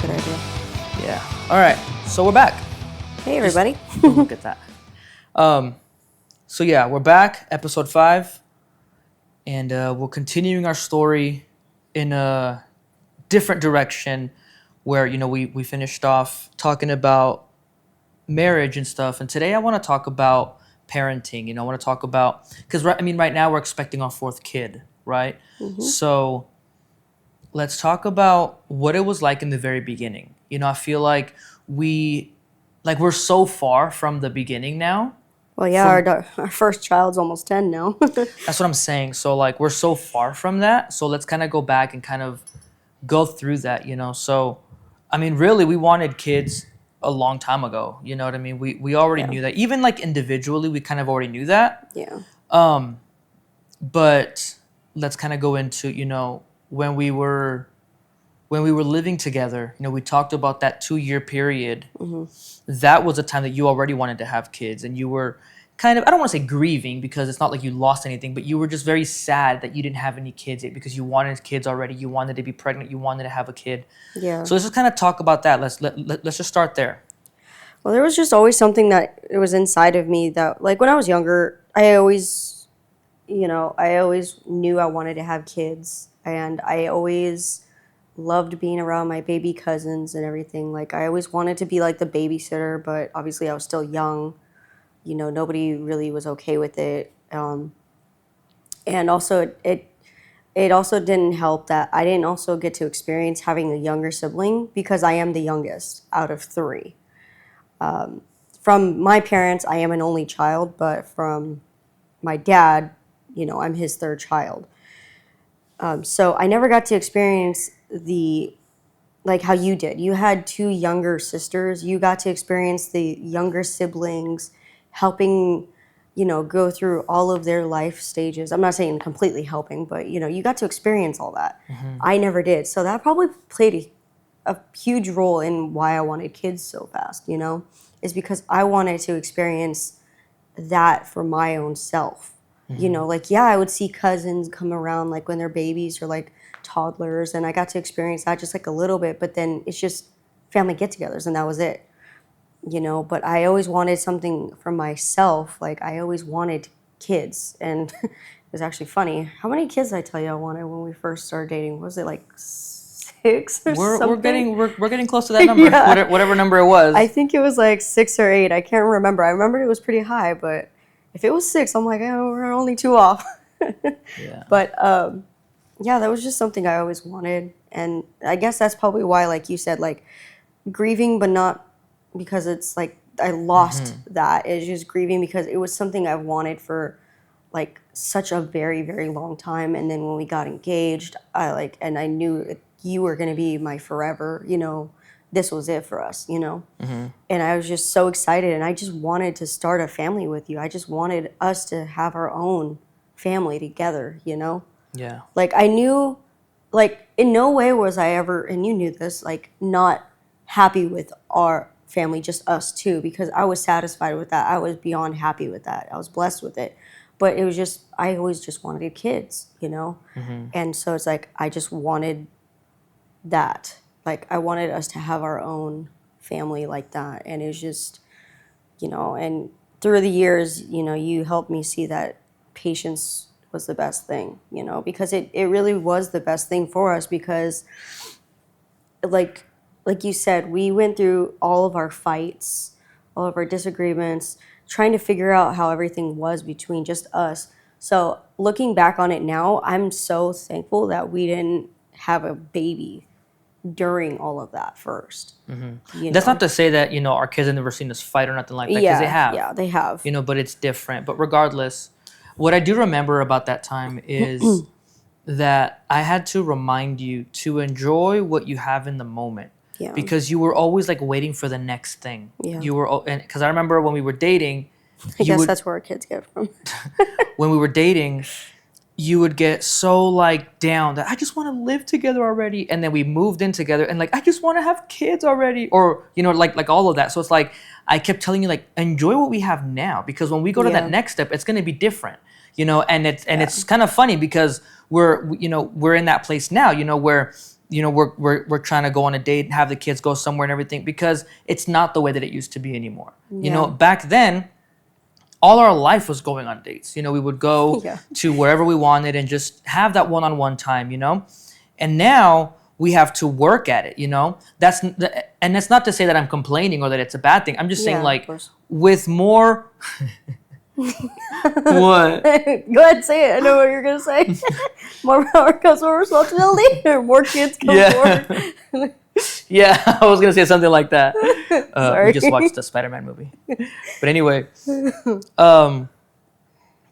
good idea. Yeah. All right. So we're back. Hey, everybody. Look at that. So yeah, we're back, episode 5, and we're continuing our story in a different direction, where we finished off talking about marriage and stuff, and today I want to talk about parenting. I want to talk about, because right now we're expecting our 4th kid, right? So let's talk about what it was like in the very beginning. I feel like we're so far from the beginning now. Well, yeah, our first child's almost 10 now. That's what I'm saying. So we're so far from that. So let's kind of go back and kind of go through that, So, really, we wanted kids a long time ago. You know what I mean? We already knew that. Even individually, we kind of already knew that. Yeah. But let's kind of go into, when we were living together, we talked about that 2-year period. That was a time that you already wanted to have kids, and you were kind of, I don't want to say grieving, because it's not like you lost anything, but you were just very sad that you didn't have any kids yet, because you wanted kids already. You wanted to be pregnant. You wanted to have a kid. Yeah. So let's just kind of talk about that. Let's just start there. Well, there was just always something that it was inside of me that, when I was younger, I always knew I wanted to have kids, and I always loved being around my baby cousins and everything. I always wanted to be the babysitter, but obviously I was still young. Nobody really was okay with it. And also it also didn't help that I didn't also get to experience having a younger sibling, because I am the youngest out of 3. From my parents, I am an only child, but from my dad, I'm his 3rd child. So I never got to experience how you did. You had 2 younger sisters. You got to experience the younger siblings helping, go through all of their life stages. I'm not saying completely helping, but, you got to experience all that. I never did. So that probably played a huge role in why I wanted kids so fast, is because I wanted to experience that for my own self. I would see cousins come around when they're babies or toddlers, and I got to experience that just a little bit, but then it's just family get-togethers, and that was it. But I always wanted something for myself. I always wanted kids, and it was actually funny. How many kids did I tell you I wanted when we first started dating? Was it 6 or something? We're getting close to that number. Yeah. Whatever number it was. I think it was 6 or 8. I can't remember. I remember it was pretty high, but if it was 6, I'm we're only 2 off. Yeah. But that was just something I always wanted, and I guess that's probably why, you said, grieving, but not because it's I lost that. It's just grieving because it was something I wanted for such a very, very long time. And then when we got engaged, and I knew you were going to be my forever, this was it for us, And I was just so excited, and I just wanted to start a family with you. I just wanted us to have our own family together, Yeah. I knew, in no way was I ever, and you knew this, not happy with our family, just us 2, because I was satisfied with that. I was beyond happy with that. I was blessed with it. But it was just, I always just wanted kids, And so it's I just wanted that. I wanted us to have our own family like that. And it was just, and through the years, you helped me see that patience was the best thing, because it really was the best thing for us, because like you said, we went through all of our fights, all of our disagreements, trying to figure out how everything was between just us. So looking back on it now, I'm so thankful that we didn't have a baby during all of that first. That's not to say that, our kids have never seen us fight or nothing like that, because they have. Yeah, they have. But it's different. But regardless, what I do remember about that time is that I had to remind you to enjoy what you have in the moment. Yeah. Because you were always waiting for the next thing. Yeah. You were, and because I remember when we were dating, I guess that's where our kids get from. When we were dating, you would get so down that I just want to live together already, and then we moved in together, and I just want to have kids already, or all of that. So it's I kept telling you enjoy what we have now, because when we go to that next step, it's going to be different. And it's kind of funny because we're in that place now, where we're trying to go on a date and have the kids go somewhere and everything, because it's not the way that it used to be anymore. Yeah. Back then, all our life was going on dates. We would go Yeah. to wherever we wanted and just have that one-on-one time. And now we have to work at it. And that's not to say that I'm complaining or that it's a bad thing. I'm just saying, Yeah, of like, course. with more. What? Go ahead, say it. I know what you're gonna say. More power comes more responsibility, or more kids come Yeah. forward. Yeah, I was gonna say something like that. Sorry. We just watched the Spider-Man movie, but anyway, um,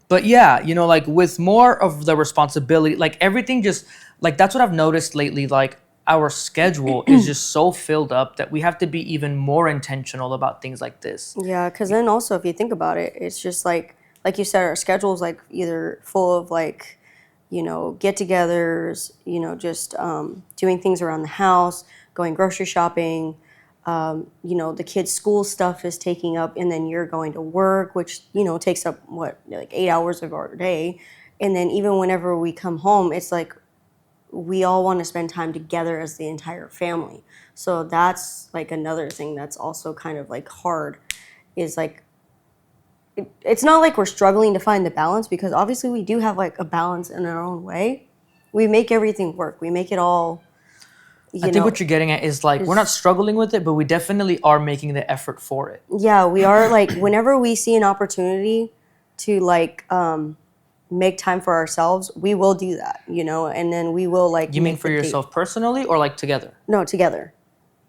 but yeah, like, with more of the responsibility, like, everything just, like, that's what I've noticed lately. Like, our schedule is just so filled up that we have to be even more intentional about things like this. Yeah, because then also if you think about it, it's just like you said, our schedule is like either full of like, get-togethers, just doing things around the house, going grocery shopping. The kids' school stuff is taking up, and then you're going to work, which takes up what, like 8 hours of our day, and then even whenever we come home, it's like we all want to spend time together as the entire family. So that's like another thing that's also kind of like hard, is like it's not like we're struggling to find the balance, because obviously we do have like a balance in our own way. We make everything work. We make it all. I think what you're getting at is, like, we're not struggling with it, but we definitely are making the effort for it. Yeah, we are, like, whenever we see an opportunity to like make time for ourselves, we will do that, and then we will like. You mean for yourself personally, or like together? No, together.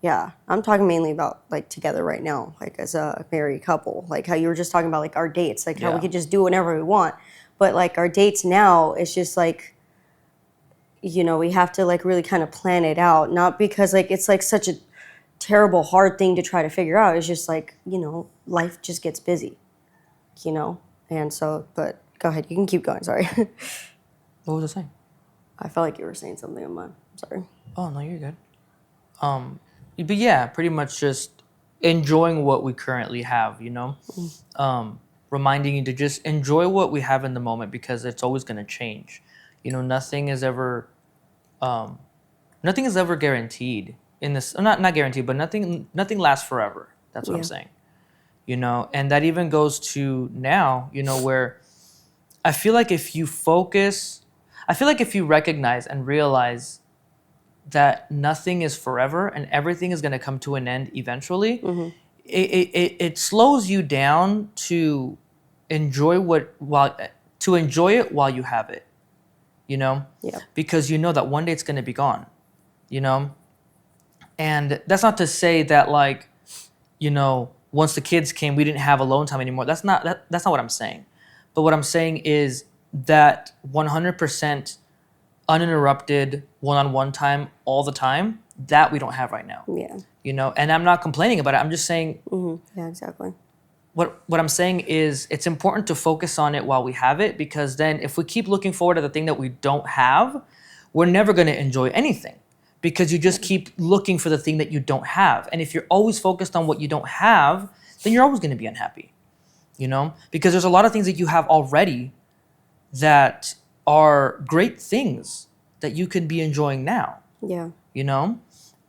Yeah, I'm talking mainly about like together right now, like as a married couple, like how you were just talking about like our dates, like how we Yeah. could just do whatever we want, but like our dates now, it's just like, we have to like really kind of plan it out, not because like it's like such a terrible hard thing to try to figure out. It's just like, life just gets busy, and so, but go ahead, you can keep going. Sorry. What was I saying? I felt like you were saying something on mine. Sorry. Oh, no, you're good. But yeah, pretty much just enjoying what we currently have, reminding you to just enjoy what we have in the moment, because it's always going to change. Nothing is ever, nothing is ever guaranteed in this. Not guaranteed, but nothing lasts forever. That's what I'm Yeah. saying. And that even goes to now, where I feel like if you recognize and realize that nothing is forever and everything is going to come to an end eventually, it slows you down to enjoy it while you have it, Yeah. because that one day it's going to be gone, and that's not to say that, like, once the kids came, we didn't have alone time anymore. That's not what I'm saying. But what I'm saying is that 100% uninterrupted one-on-one time all the time, that we don't have right now. Yeah. And I'm not complaining about it. I'm just saying, Yeah, exactly. what I'm saying is, it's important to focus on it while we have it, because then if we keep looking forward to the thing that we don't have, we're never going to enjoy anything, because you just keep looking for the thing that you don't have. And if you're always focused on what you don't have, then you're always going to be unhappy, because there's a lot of things that you have already that are great things that you can be enjoying now, Yeah.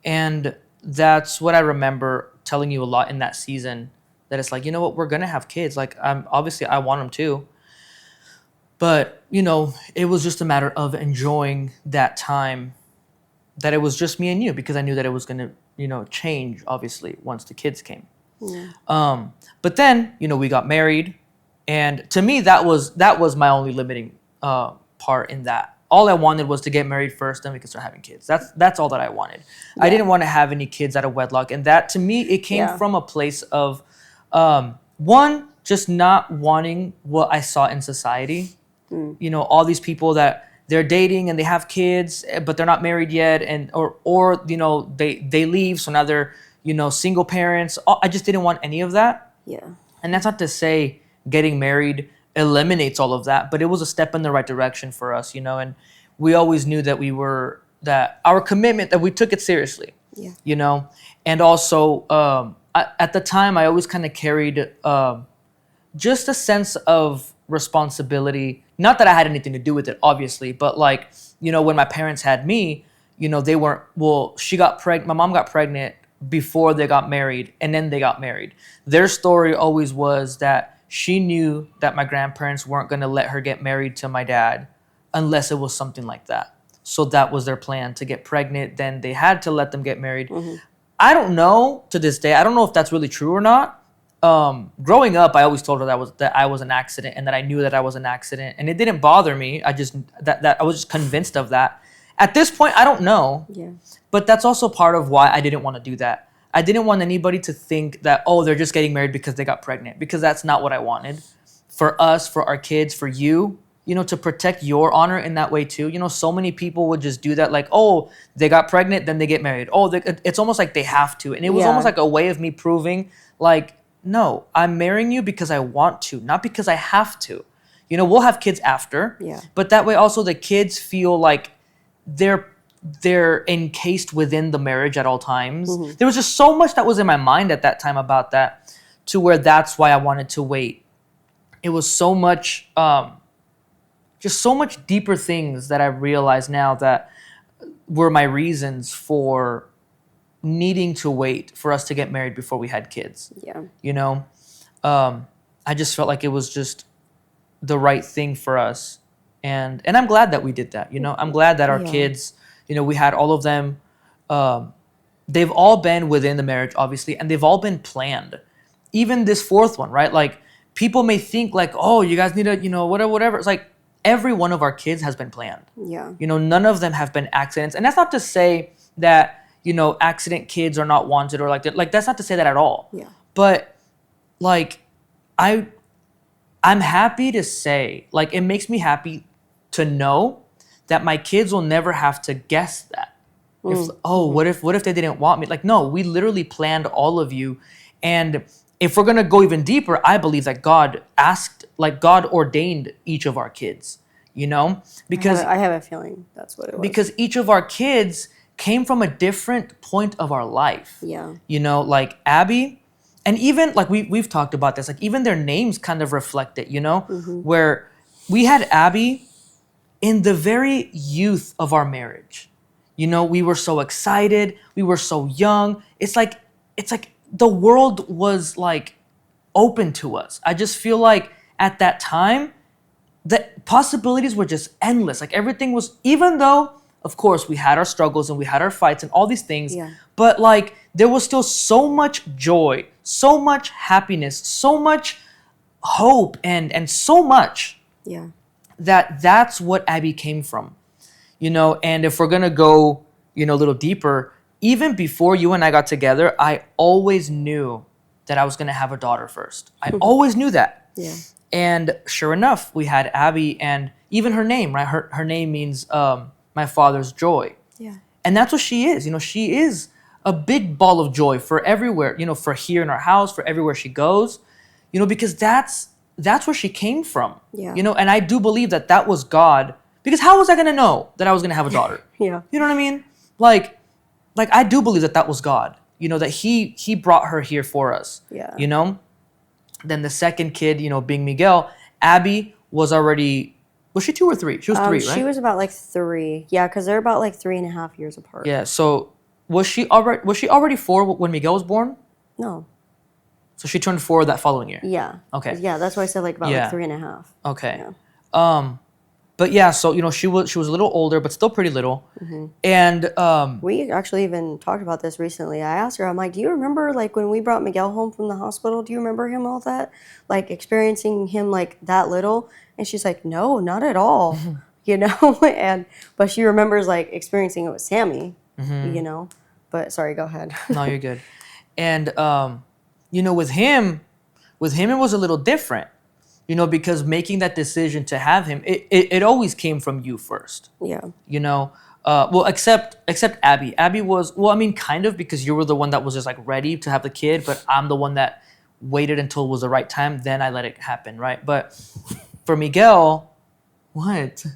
And that's what I remember telling you a lot in that season, that it's like, what, we're going to have kids. Like, obviously I want them too. But, it was just a matter of enjoying that time, that it was just me and you, because I knew that it was going to, change, obviously, once the kids came. Yeah. But then, we got married. And to me, that was my only limiting part in that. All I wanted was to get married first, then we could start having kids. That's all that I wanted. I Yeah. didn't want to have any kids out of wedlock. And that, to me, it came Yeah. from a place of, one, just not wanting what I saw in society. All these people that they're dating and they have kids, but they're not married yet, and or they leave, so now they're single parents. I just didn't want any of that. Yeah. And that's not to say getting married eliminates all of that, but it was a step in the right direction for us, and we always knew that our commitment, that we took it seriously. Yeah. And also, at the time, I always kind of carried just a sense of responsibility. Not that I had anything to do with it, obviously, but like, when my parents had me, they weren't, well, my mom got pregnant before they got married, and then they got married. Their story always was that she knew that my grandparents weren't going to let her get married to my dad unless it was something like that. So that was their plan, to get pregnant. Then they had to let them get married. I don't know to this day. I don't know if that's really true or not. Growing up, I always told her that I was an accident, and that I knew that I was an accident, and it didn't bother me. I just that I was just convinced of that. At this point, I don't know. Yeah. But that's also part of why I didn't want to do that. I didn't want anybody to think that, oh, they're just getting married because they got pregnant, because that's not what I wanted. For us, for our kids, for you, to protect your honor in that way too. So many people would just do that, like, oh, they got pregnant, then they get married. Oh, it's almost like they have to. And it was almost like a way of me proving, like, no, I'm marrying you because I want to, not because I have to. We'll have kids after. Yeah. But that way also the kids feel like they're encased within the marriage at all times. There was just so much that was in my mind at that time about that, to where that's why I wanted to wait. It was so much, just so much deeper things that I realize now that were my reasons for needing to wait for us to get married before we had kids. Yeah. I just felt like it was just the right thing for us. And I'm glad that we did that. I'm glad that our kids, we had all of them. They've all been within the marriage, obviously, and they've all been planned. Even this fourth one, right? Like, people may think like, oh, you guys need to, whatever. It's like, every one of our kids has been planned. Yeah. None of them have been accidents. And that's not to say that, accident kids are not wanted, or like that. Like, that's not to say that at all. Yeah. But like, I'm happy to say, like, it makes me happy to know that my kids will never have to guess that. What if they didn't want me? Like, no, we literally planned all of you. And if we're gonna go even deeper, I believe that God ordained each of our kids, because I have a feeling that's what it was. Because each of our kids came from a different point of our life. Yeah. Like Abby, and even like we've talked about this, like even their names kind of reflect it, where we had Abby in the very youth of our marriage. We were so excited, we were so young. It's like the world was like open to us. I just feel like at that time, the possibilities were just endless. Like, everything was, even though, of course, we had our struggles and we had our fights and all these things, but like, there was still so much joy, so much happiness, so much hope, and so much that's what Abby came from. And if we're gonna go, a little deeper, even before you and I got together, I always knew that I was gonna have a daughter first. I always knew that. Yeah. And sure enough, we had Abby, and even her name, right? Her name means my father's joy. Yeah. And that's what she is. She is a big ball of joy for everywhere, for here in our house, for everywhere she goes, because that's where she came from. Yeah. And I do believe that was God, because how was I going to know that I was going to have a daughter? Yeah. You know what I mean? Like I do believe that was God, that he brought her here for us. Yeah. Then the second kid, being Miguel, Abby was she 2 or 3? She was 3, right? She was about like 3. Yeah, because they're about like 3.5 years apart. Yeah. So was she already 4 when Miguel was born? No. So she turned 4 that following year. Yeah. Okay. Yeah, that's why I said like about like 3.5. Okay. Yeah. But yeah, so she was a little older, but still pretty little. And we actually even talked about this recently. I asked her, I'm like, do you remember like when we brought Miguel home from the hospital? Do you remember him all that? Like experiencing him like that little? And she's like, no, not at all. But she remembers like experiencing it with Sammy. But sorry, go ahead. No, you're good. And with him it was a little different. Because making that decision to have him, it always came from you first. Yeah. Well, except Abby. Abby was, well, I mean, kind of, because you were the one that was just like ready to have the kid, but I'm the one that waited until it was the right time. Then I let it happen, right? But for Miguel, what?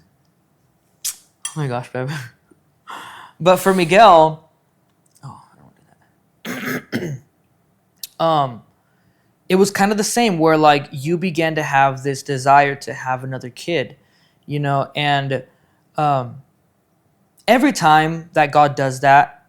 Oh my gosh, babe. But for Miguel, I don't want to do that. It was kind of the same, where like you began to have this desire to have another kid, and every time that God does that,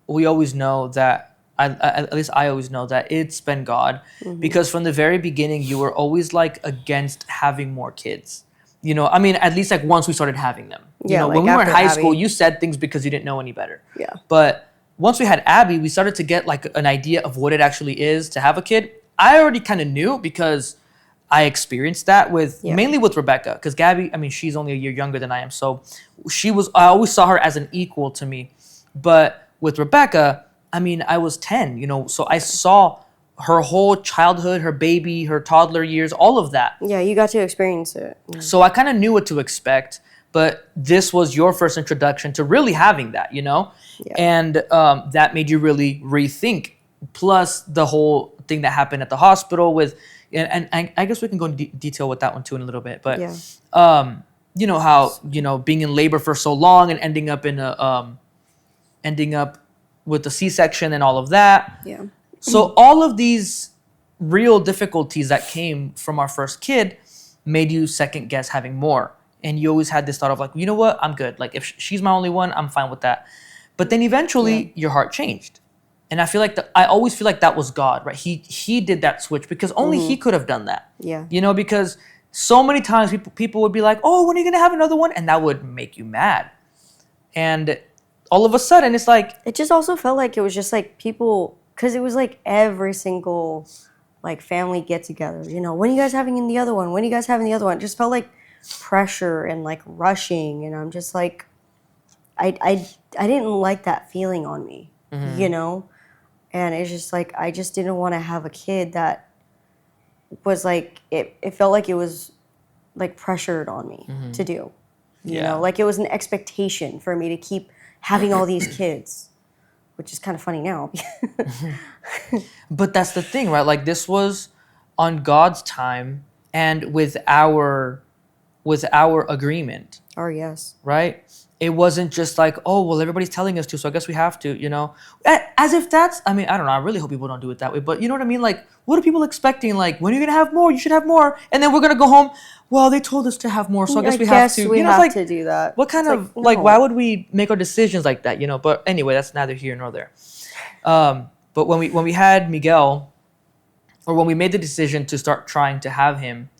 we always know that, at least I always know that it's been God, because from the very beginning you were always like against having more kids. I mean, at least like once we started having them. Yeah, When like we were in after high school, Abby. you said things because you didn't know any better. Yeah. But once we had Abby, we started to get like an idea of what it actually is to have a kid. I already kind of knew because I experienced that Yeah. mainly with Rebecca, because Gabby, I mean, she's only a year younger than I am, so I always saw her as an equal to me. But with Rebecca, I mean, I was 10, so I saw her whole childhood, her baby, her toddler years, all of that. Yeah, you got to experience it. Yeah. So I kind of knew what to expect, but this was your first introduction to really having that, Yeah. and that made you really rethink. Plus the whole thing that happened at the hospital and I guess we can go into detail with that one too in a little bit. But Yeah. how being in labor for so long and ending up with the C-section and all of that. Yeah. So all of these real difficulties that came from our first kid made you second guess having more. And you always had this thought of like, you know what, I'm good. Like if she's my only one, I'm fine with that. But then eventually your heart changed. And I always feel like that was God, right? He did that switch because only he could have done that. Yeah. Because so many times people would be like, oh, when are you going to have another one? And that would make you mad. And all of a sudden it's like, It just also felt like it was just like people, because it was like every single like family get together. When are you guys having the other one? When are you guys having the other one? It just felt like pressure and like rushing, and I'm just like, I didn't like that feeling on me, and it's just like I just didn't want to have a kid that was like it felt like it was like pressured on me to do, like it was an expectation for me to keep having all these kids, which is kind of funny now. But that's the thing, right? Like this was on God's time and with our agreement, Oh yes. right? It wasn't just like, oh, well, everybody's telling us to, so I guess we have to. As if that's, I mean, I don't know. I really hope people don't do it that way. But you know what I mean? Like, what are people expecting? Like, when are you going to have more? You should have more. And then we're going to go home. Well, they told us to have more, so I guess we have to. We It's have like, to do that. what kind It's of, like, no. why would we make our decisions like that? But anyway, that's neither here nor there. But when we had Miguel, or when we made the decision to start trying to have him,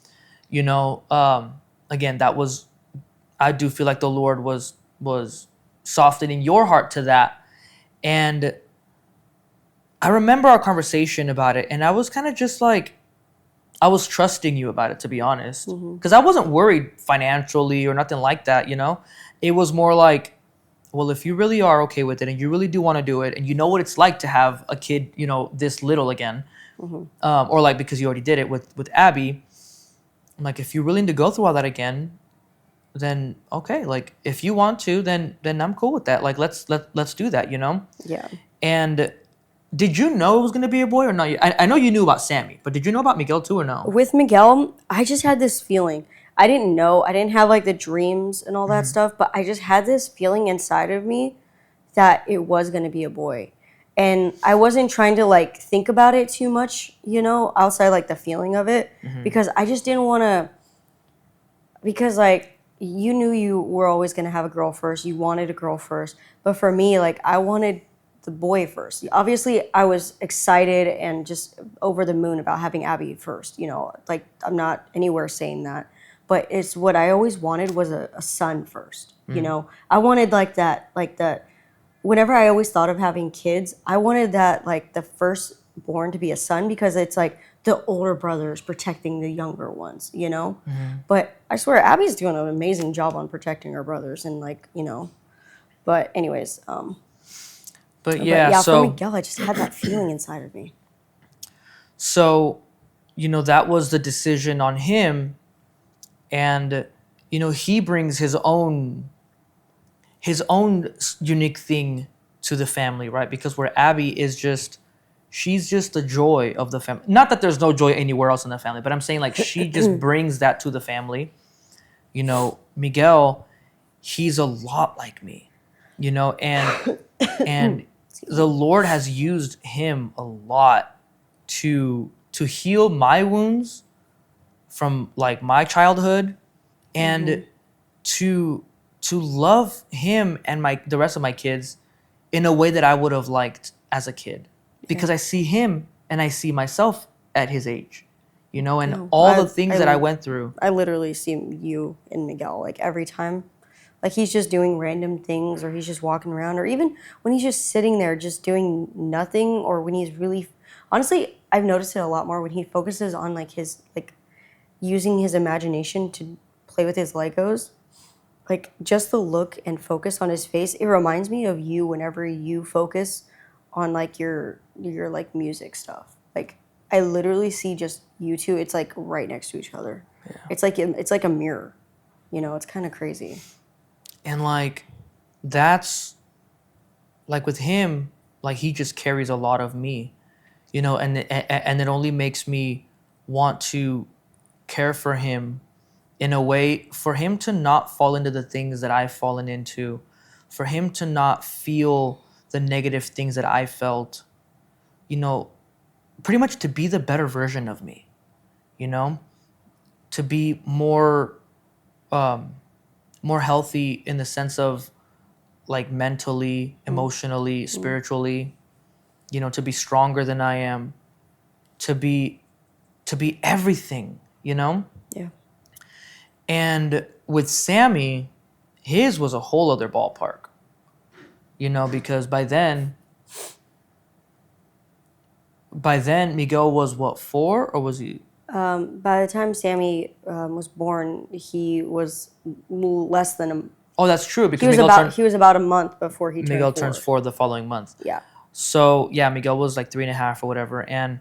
again, I do feel like the Lord was softening your heart to that. And I remember our conversation about it, and I was kind of just like, I was trusting you about it, to be honest, because I wasn't worried financially or nothing like that. It was more like, well, if you really are okay with it and you really do want to do it and you know what it's like to have a kid, this little again, or like because you already did it with Abby, I'm like, if you're willing to go through all that again, then okay, like if you want to, then I'm cool with that. Like let's do that, Yeah. And did you know it was gonna be a boy or not? I know you knew about Sammy, but did you know about Miguel too or no? With Miguel, I just had this feeling. I didn't know. I didn't have like the dreams and all that stuff, but I just had this feeling inside of me that it was going to be a boy. And I wasn't trying to like think about it too much, outside like the feeling of it, because I just didn't want to, because like you knew you were always going to have a girl first. You wanted a girl first. But for me, like I wanted the boy first. Obviously, I was excited and just over the moon about having Abby first. Like I'm not anywhere saying that, but it's what I always wanted was a son first. I wanted like that, whenever I always thought of having kids, I wanted that like the firstborn to be a son, because it's like the older brothers protecting the younger ones. But I swear Abby's doing an amazing job on protecting her brothers, and but anyways, But yeah, for so Miguel, I just had that feeling inside of me. So, that was the decision on him, and he brings his own unique thing to the family, right? Because where Abby is she's just the joy of the family. Not that there's no joy anywhere else in the family, but I'm saying like she just brings that to the family. Miguel, he's a lot like me, and the Lord has used him a lot to heal my wounds from like my childhood, and to to love him and the rest of my kids in a way that I would have liked as a kid, because I see him and I see myself at his age, and No, all the things that I went through. I literally see you and Miguel like every time. Like he's just doing random things, or he's just walking around, or even when he's just sitting there just doing nothing, or when he's really, honestly, I've noticed it a lot more when he focuses on like his, like using his imagination to play with his Legos. Like just the look and focus on his face, it reminds me of you whenever you focus on like your like music stuff. Like I literally see just you two. It's like right next to each other. Yeah. It's like a mirror. It's kind of crazy. And like that's like with him, like he just carries a lot of me, and it only makes me want to care for him in a way, for him to not fall into the things that I've fallen into, for him to not feel the negative things that I felt, pretty much to be the better version of me, to be more healthy in the sense of like mentally, emotionally, spiritually, to be stronger than I am, to be everything, Yeah. And with Sammy, his was a whole other ballpark, because by then Miguel was what, 4, or was he? By the time Sammy was born, he was less than a. Oh, that's true, because he was about a month before he turned Miguel 4. turns 4 the following month. Yeah. So yeah, Miguel was like 3.5 or whatever, and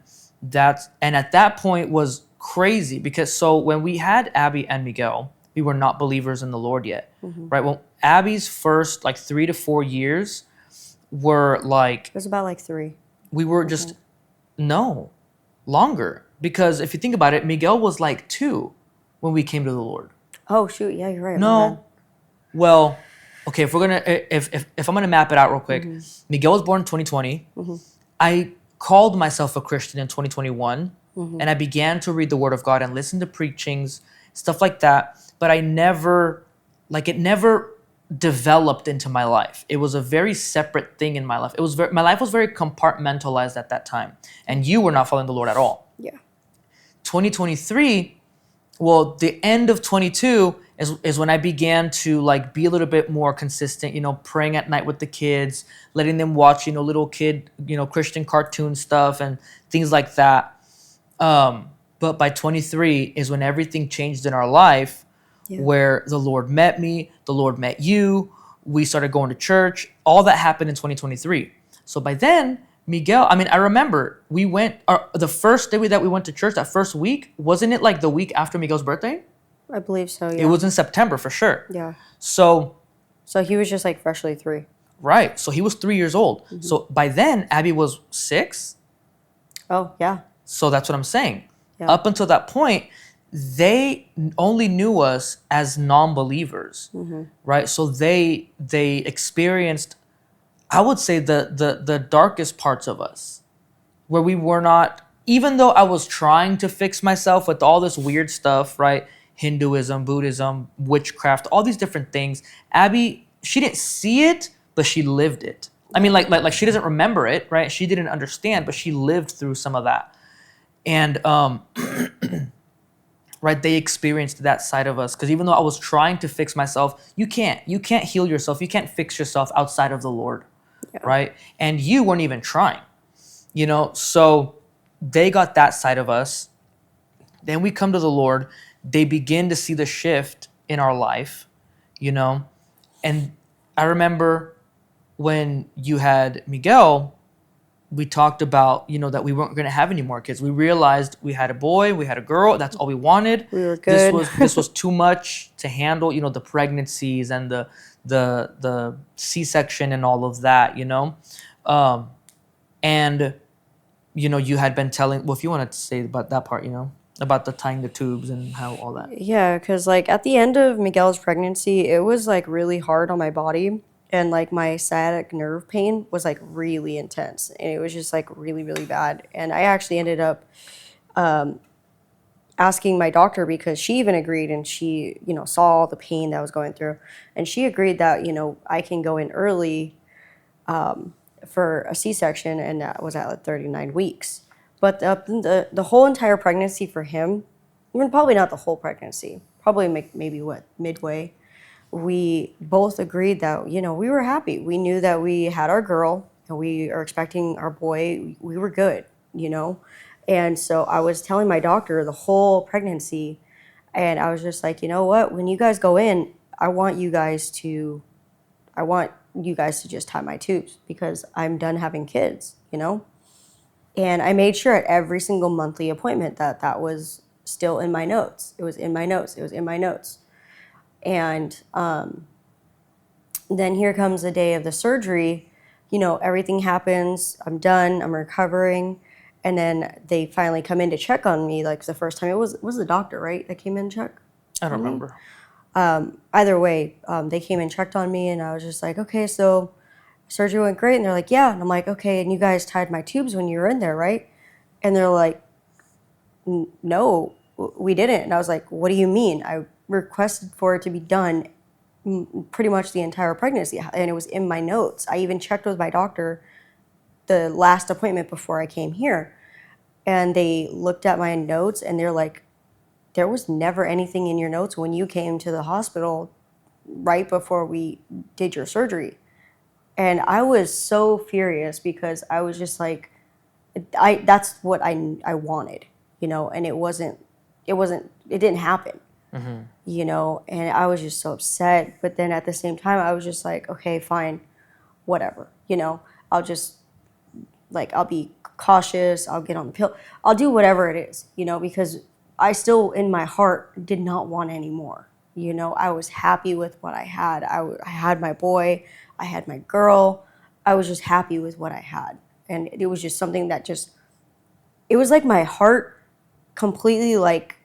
at that point was crazy, because so when we had Abby and Miguel, we were not believers in the Lord yet, right? Well, Abby's first like 3 to 4 years were like, it was about like 3. we were just no longer, because if you think about it, Miguel was like 2 when we came to the Lord. Oh shoot, yeah, you're right. No, well, okay, if I'm gonna map it out real quick, Miguel was born in 2020. I called myself a Christian in 2021, and I began to read the Word of God and listen to preachings, stuff like that. But I never, it never developed into my life. It was a very separate thing in my life. My life was very compartmentalized at that time, and you were not following the Lord at all. Yeah. 2023, well, the end of 22 is when I began to like be a little bit more consistent, praying at night with the kids, letting them watch, little kid, Christian cartoon stuff and things like that. But by 23 is when everything changed in our life, where the Lord met me, the Lord met you, we started going to church. All that happened in 2023. So by then, Miguel, I remember we went, the first day that we went to church, that first week, wasn't it like the week after Miguel's birthday? I believe so, yeah. It was in September for sure. Yeah. So he was just like freshly 3. Right. So he was 3 years old. So by then, Abby was 6. Oh, yeah. So that's what I'm saying. Yeah. Up until that point, they only knew us as non-believers, right? So they experienced, I would say, the darkest parts of us, where we were not, even though I was trying to fix myself with all this weird stuff, right? Hinduism, Buddhism, witchcraft, all these different things. Abby, she didn't see it, but she lived it. I mean, like she doesn't remember it, right? She didn't understand, but she lived through some of that. And right, they experienced that side of us, because even though I was trying to fix myself, you can't heal yourself, you can't fix yourself outside of the Lord, right? And you weren't even trying, so they got that side of us. Then we come to the Lord, they begin to see the shift in our life, and I remember when you had Miguel, we talked about, that we weren't going to have any more kids. We realized we had a boy, we had a girl. That's all we wanted. We were good. This was too much to handle, the pregnancies and the C-section and all of that, and you had been telling. Well, if you wanted to say about that part, about the tying the tubes and how all that. Yeah, because like at the end of Miguel's pregnancy, it was like really hard on my body. And like my sciatic nerve pain was like really intense, and it was just like really, really bad. And I actually ended up asking my doctor, because she even agreed, and she, saw all the pain that I was going through. And she agreed that, I can go in early for a C-section, and that was at like 39 weeks. But the whole entire pregnancy for him, even probably not the whole pregnancy, probably maybe midway, we both agreed that, we were happy. We knew that we had our girl and we are expecting our boy. We were good, And so I was telling my doctor the whole pregnancy, and I was just like, you know what? When you guys go in, I want you guys to just tie my tubes, because I'm done having kids. And I made sure at every single monthly appointment that that was still in my notes. It was in my notes. It was in my notes. And then here comes the day of the surgery. Everything happens. I'm done. I'm recovering. And then they finally come in to check on me. Like the first time, it was the doctor, right, that came in to check I don't on me? remember. Either way, they came and checked on me, and I was just like, okay, so surgery went great. And they're like, yeah. And I'm like, okay, and you guys tied my tubes when you were in there, right? And they're like, no, we didn't. And I was like, what do you mean? I requested for it to be done pretty much the entire pregnancy, and it was in my notes. I even checked with my doctor the last appointment before I came here, and they looked at my notes, and they're like, there was never anything in your notes when you came to the hospital right before we did your surgery. And I was so furious, because I was just like, that's what I wanted, and it didn't happen. And I was just so upset. But then at the same time, I was just like, okay, fine, whatever, I'll just, like, I'll be cautious, I'll get on the pill, I'll do whatever it is, because I still, in my heart, did not want any more. I was happy with what I had. I had my boy, I had my girl. I was just happy with what I had. And it was just something that it was like my heart completely, like,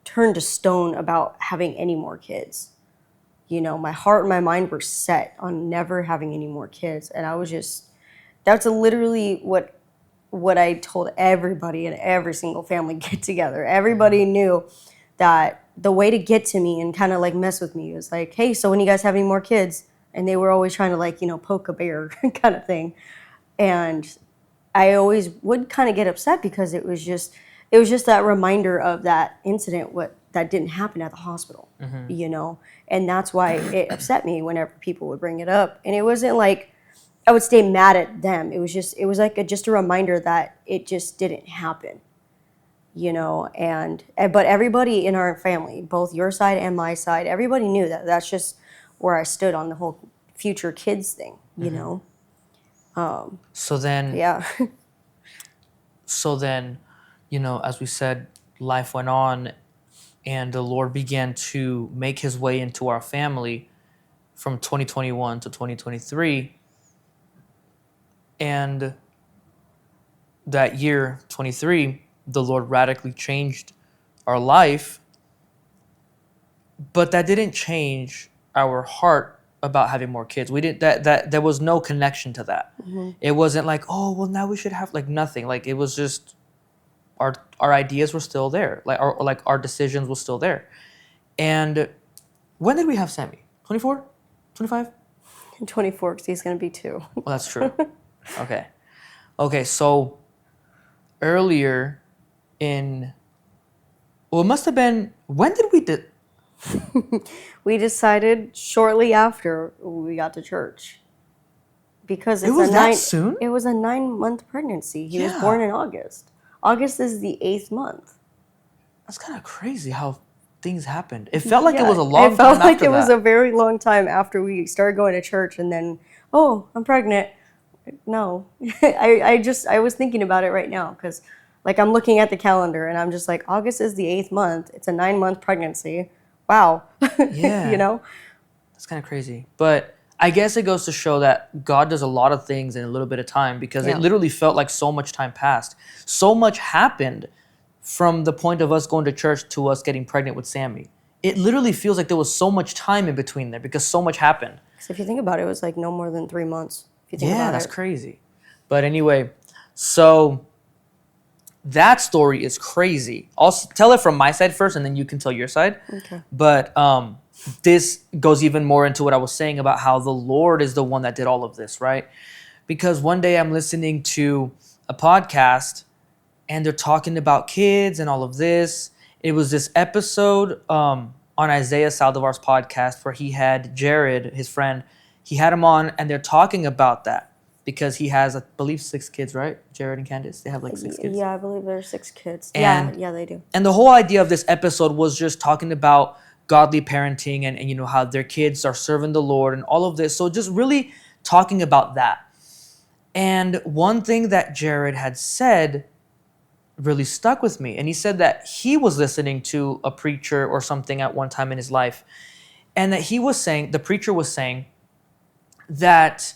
turned to stone about having any more kids. My heart and my mind were set on never having any more kids. And I was just, that's literally what I told everybody in every single family get together. Everybody knew that the way to get to me and kind of like mess with me was like, hey, so when you guys have any more kids? And they were always trying to, like, poke a bear kind of thing. And I always would kind of get upset, because it was just that reminder of that incident, that didn't happen at the hospital, and that's why it upset me whenever people would bring it up. And it wasn't like I would stay mad at them. It was like just a reminder that it just didn't happen, but everybody in our family, both your side and my side, everybody knew that that's just where I stood on the whole future kids thing, So then, Yeah. so then, as we said, life went on, and the Lord began to make his way into our family from 2021 to 2023. And that year, 23, the Lord radically changed our life, but that didn't change our heart about having more kids. We didn't, that there was no connection to that. It wasn't like, oh, well, now we should have, like, nothing. Like, it was just our ideas were still there. Like our decisions were still there. And when did we have Sammy? 24? 25? 24, because he's going to be 2. Well, that's true. Okay, so earlier well, it must have been, when did we We decided shortly after we got to church, because It was that soon? It was a 9-month pregnancy. He was Yeah. born in August. August is the 8th month. That's kind of crazy how things happened. It felt like it was a long time It felt like after it was that. a very long time after we started going to church, and then, oh, I'm pregnant. No, I was thinking about it right now, because, like, I'm looking at the calendar and I'm just like, August is the 8th month. It's a 9-month pregnancy. Wow. Yeah. That's kind of crazy. But I guess it goes to show that God does a lot of things in a little bit of time, because Yeah. it literally felt like so much time passed. So much happened from the point of us going to church to us getting pregnant with Sammy. It literally feels like there was so much time in between there, because so much happened. So if you think about it, it was like no more than 3 months. If you think Yeah, about that's it. crazy. But anyway, so that story is crazy. I'll tell it from my side first, and then you can tell your side. Okay. But this goes even more into what I was saying about how the Lord is the one that did all of this, right? Because one day I'm listening to a podcast, and they're talking about kids and all of this. It was this episode on Isaiah Saldivar's podcast where he had Jared, his friend, he had him on, and they're talking about that because he has, I believe, 6 kids, right? Jared and Candace, they have like 6 kids. Yeah, I believe there's 6 kids. And Yeah, they do. And the whole idea of this episode was just talking about godly parenting and you know how their kids are serving the Lord and all of this. So just really talking about that. And one thing that Jared had said really stuck with me. And he said that he was listening to a preacher or something at one time in his life. And that he was saying, the preacher was saying that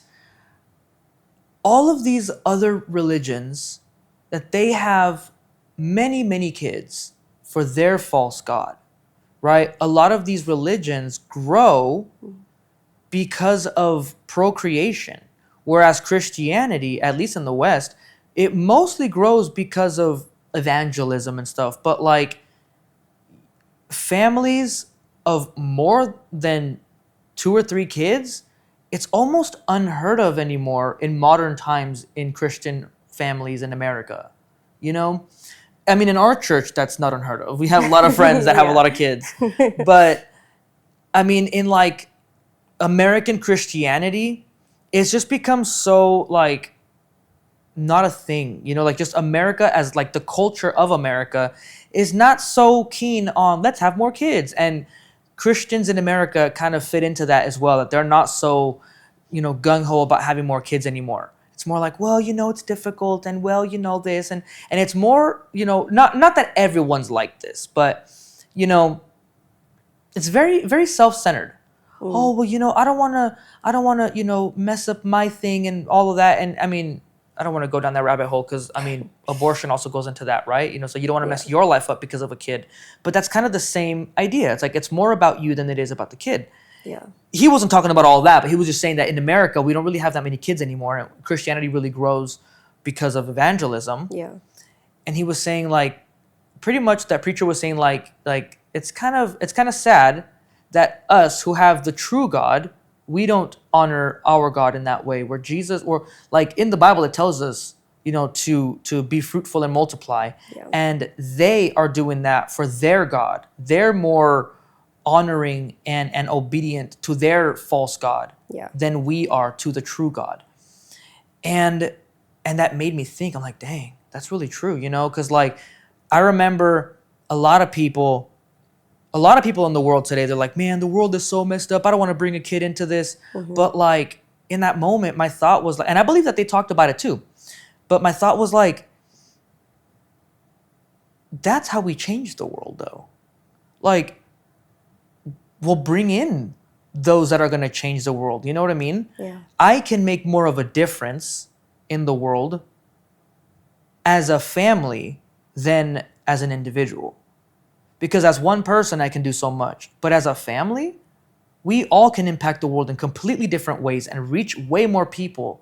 all of these other religions, that they have many, many kids for their false god, right? A lot of these religions grow because of procreation, whereas Christianity, at least in the West, it mostly grows because of evangelism and stuff. But like families of more than 2 or 3 kids, it's almost unheard of anymore in modern times in Christian families in America. You know? I mean, in our church, that's not unheard of. We have a lot of friends that have a lot of kids. But I mean, in like American Christianity, it's just become so like not a thing, you know, like just America as like the culture of America is not so keen on let's have more kids. And Christians in America kind of fit into that as well, that they're not so, you know, gung-ho about having more kids anymore. It's more like, well, you know, it's difficult and well, you know, this and it's more, you know, not that everyone's like this, but you know, it's very, very self-centered. Oh, well, you know, I don't want to, you know, mess up my thing and all of that. And I mean, I don't want to go down that rabbit hole because I mean, abortion also goes into that, right? You know, so you don't want to mess your life up because of a kid. But that's kind of the same idea. It's like it's more about you than it is about the kid. Yeah. He wasn't talking about all that, but he was just saying that in America, we don't really have that many kids anymore. And Christianity really grows because of evangelism. Yeah. And he was saying like, pretty much that preacher was saying like it's kind of sad that us who have the true God, we don't honor our God in that way. Where Jesus, or like in the Bible, it tells us, you know, to be fruitful and multiply. Yeah. And they are doing that for their God. They're more honoring and obedient to their false God than we are to the true God. And that made me think, I'm like, dang, that's really true, you know? Because like, I remember a lot of people in the world today, they're like, man, the world is so messed up. I don't want to bring a kid into this. But like in that moment, my thought was like, and I believe that they talked about it too, but my thought was like, that's how we change the world though. Like, we'll bring in those that are going to change the world. You know what I mean? Yeah. I can make more of a difference in the world as a family than as an individual. Because as one person, I can do so much. But as a family, we all can impact the world in completely different ways and reach way more people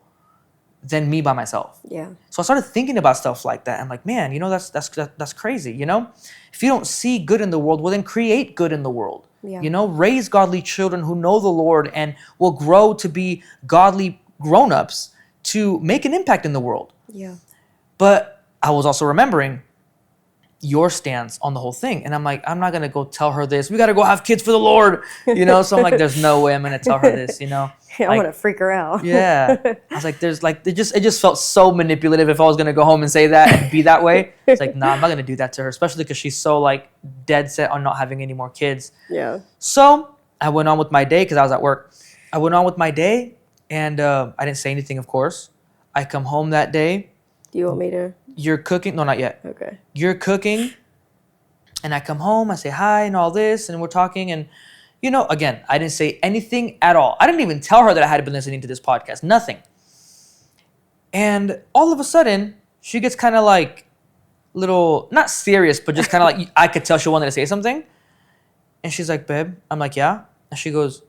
than me by myself. Yeah. So I started thinking about stuff like that. I'm like, man, you know, that's crazy, you know? If you don't see good in the world, well, then create good in the world. Yeah. You know, raise godly children who know the Lord and will grow to be godly grown-ups to make an impact in the world. Yeah. But I was also remembering your stance on the whole thing. And I'm like, I'm not going to go tell her this. We got to go have kids for the Lord, you know? So I'm like, there's no way I'm going to tell her this, you know? Yeah, like, I'm going to freak her out. Yeah. I was like, there's like, it just felt so manipulative if I was going to go home and say that and be that way. It's like, nah, I'm not going to do that to her, especially because she's so like dead set on not having any more kids. Yeah. So I went on with my day because I was at work. I went on with my day and I didn't say anything, of course. I come home that day. Do you want me to? You're cooking. No, not yet. Okay. You're cooking. And I come home, I say hi and all this, and we're talking. And, you know, again, I didn't say anything at all. I didn't even tell her that I had been listening to this podcast. Nothing. And all of a sudden, she gets kind of like little, not serious, but just kind of like, I could tell she wanted to say something. And she's like, babe. I'm like, yeah. And she goes,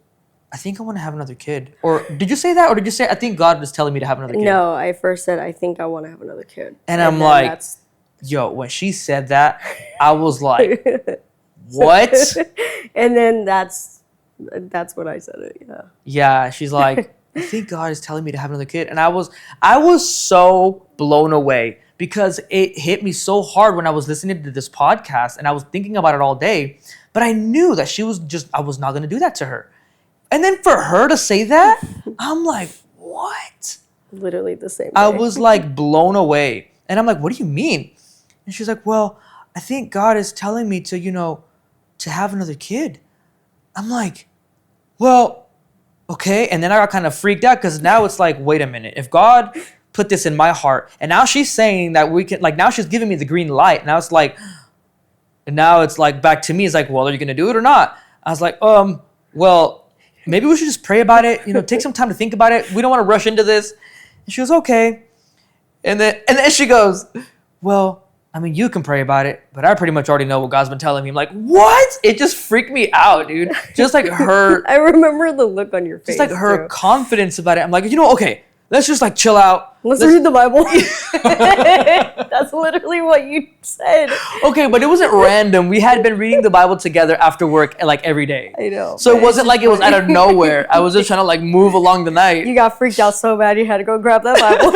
I think I want to have another kid. Or did you say that? Or did you say, I think God was telling me to have another kid? No, I first said, I think I want to have another kid. And I'm like, Yo, when she said that, I was like, what? And then that's when I said it. Yeah. Yeah, she's like, I think God is telling me to have another kid. And I was so blown away because it hit me so hard when I was listening to this podcast and I was thinking about it all day. But I knew that I was not going to do that to her. And then for her to say that, I'm like, what? Literally the same I day. was like blown away. And I'm like, what do you mean? And she's like, well, I think God is telling me to, to have another kid. I'm like, well, okay. And then I got kind of freaked out because now it's like, wait a minute. If God put this in my heart and now she's saying that we can, like, now she's giving me the green light. Now it's like, and now it's like back to me. It's like, well, are you going to do it or not? I was like, well, maybe we should just pray about it. Take some time to think about it. We don't want to rush into this. And she goes, okay. And then she goes, well, I mean, you can pray about it, but I pretty much already know what God's been telling me. I'm like, what? It just freaked me out, dude. Just like her. I remember the look on your face. Just like her too. confidence about it. I'm like, okay, let's just like chill out. Let's read the Bible. That's literally what you said. Okay, but it wasn't random. We had been reading the Bible together after work like every day. I know. So it wasn't like it was out of nowhere. I was just trying to like move along the night. You got freaked out so bad you had to go grab that Bible.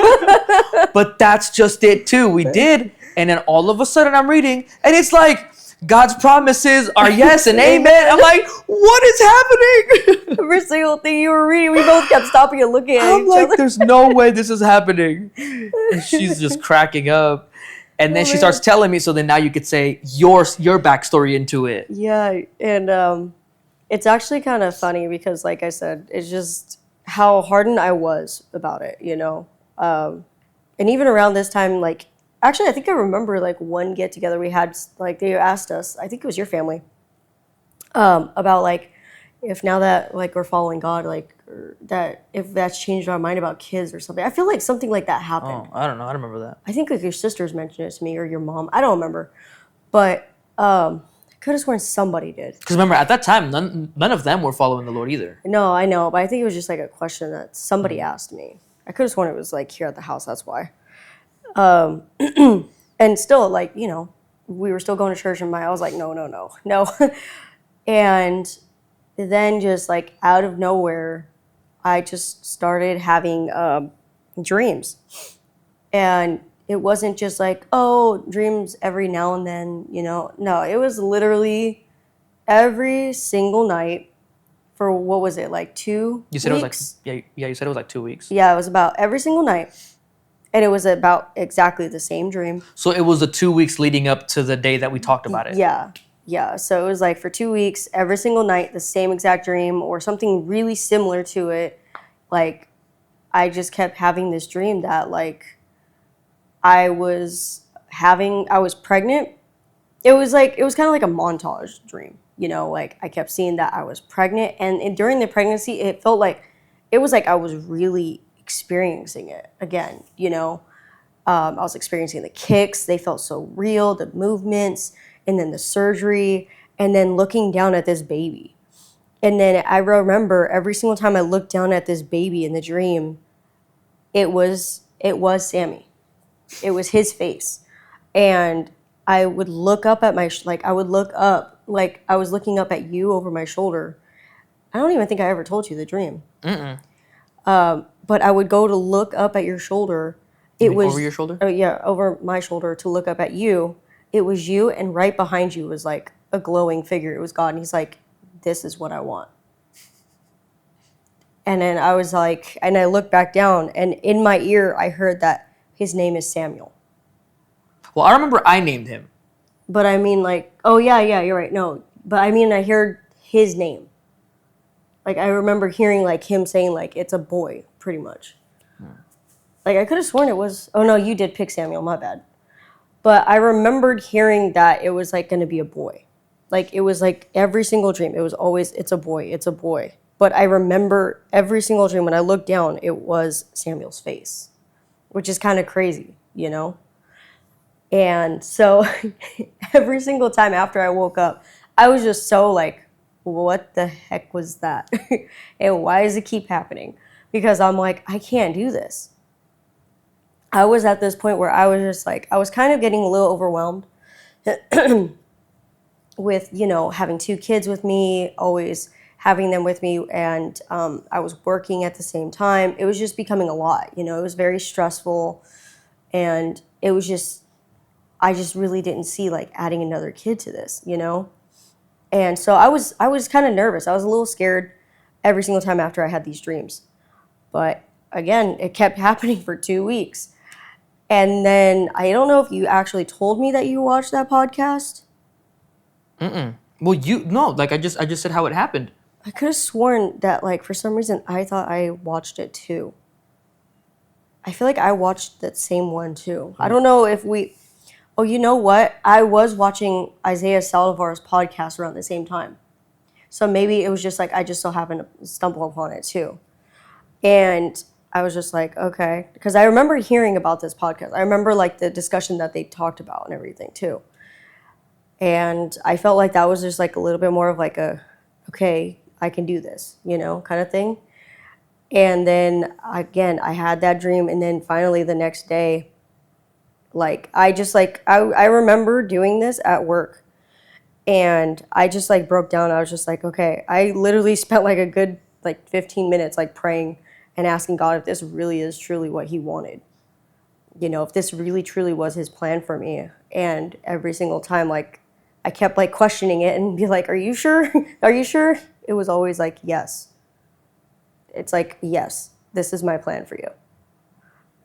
But that's just it too. We did. And then all of a sudden I'm reading and it's like God's promises are yes and amen. I'm like, what is happening? Every single thing you were reading, we both kept stopping and looking at each other. There's no way this is happening. And she's just cracking up. And then she starts telling me, so then now you could say your backstory into it. Yeah, and it's actually kind of funny because, like I said, it's just how hardened I was about it, And even around this time, like, actually, I think I remember, like, one get-together we had, like, they asked us, I think it was your family, about, like, if now that, like, we're following God, like, that if that's changed our mind about kids or something. I feel like something like that happened. Oh, I don't know. I don't remember that. I think, like, your sisters mentioned it to me or your mom. I don't remember. But I could have sworn somebody did. Because remember, at that time, none of them were following the Lord either. No, I know. But I think it was just, like, a question that somebody asked me. I could have sworn it was, like, here at the house. That's why. And still, like, we were still going to church and I was like, no. And then just like out of nowhere, I just started having dreams. And it wasn't just like, oh, dreams every now and then, No, it was literally every single night for, what was it, like 2 You said weeks? it was like, you said it was like 2 weeks. Yeah, it was about every single night. And it was about exactly the same dream. So it was the 2 weeks leading up to the day that we talked about it. Yeah. So it was like for 2 weeks, every single night, the same exact dream or something really similar to it. Like, I just kept having this dream that, like, I was pregnant. It was kind of like a montage dream, like I kept seeing that I was pregnant. And during the pregnancy, it felt like, it was like I was really experiencing it again, I was experiencing the kicks. They felt so real, the movements, and then the surgery, and then looking down at this baby. And then I remember every single time I looked down at this baby in the dream, it was Sammy. It was his face. And I would look up at I was looking up at you over my shoulder. I don't even think I ever told you the dream. But I would go to look up at your shoulder. It was over your shoulder? Oh yeah, over my shoulder to look up at you. It was you, and right behind you was like a glowing figure. It was God, and he's like, "This is what I want." And then I was like, and I looked back down, and in my ear, I heard that his name is Samuel. Well, I remember I named him. But I mean, like, oh yeah, you're right. No, but I mean, I heard his name. Like, I remember hearing, like, him saying, like, it's a boy, pretty much. Like, I could have sworn it was... Oh, no, you did pick Samuel. My bad. But I remembered hearing that it was, like, going to be a boy. Like, it was, like, every single dream. It was always, it's a boy, it's a boy. But I remember every single dream, when I looked down, it was Samuel's face, which is kind of crazy, And so every single time after I woke up, I was just so, like, what the heck was that? And why does it keep happening? Because I'm like, I can't do this. I was at this point where I was just like, I was kind of getting a little overwhelmed with, having two kids with me, always having them with me, and I was working at the same time. It was just becoming a lot, it was very stressful, and it was just, I just really didn't see like adding another kid to this. And so I was kind of nervous. I was a little scared every single time after I had these dreams. But again, it kept happening for 2 weeks. And then I don't know if you actually told me that you watched that podcast. Well, like I just said how it happened. I could have sworn that, like, for some reason I thought I watched it too. I feel like I watched that same one too. I don't know if we. Oh, you know what? I was watching Isaiah Saldivar's podcast around the same time. So maybe it was just like I just so happened to stumble upon it too. And I was just like, okay. Because I remember hearing about this podcast. I remember like the discussion that they talked about and everything too. And I felt like that was just like a little bit more of like okay, I can do this, kind of thing. And then again, I had that dream. And then finally the next day, like, I remember doing this at work. And I just like broke down. I was just like, okay, I literally spent like a good like 15 minutes like praying and asking God if this really is truly what he wanted. If this really truly was his plan for me. And every single time, like, I kept like questioning it and be like, are you sure? Are you sure? It was always like, yes. It's like, yes, this is my plan for you.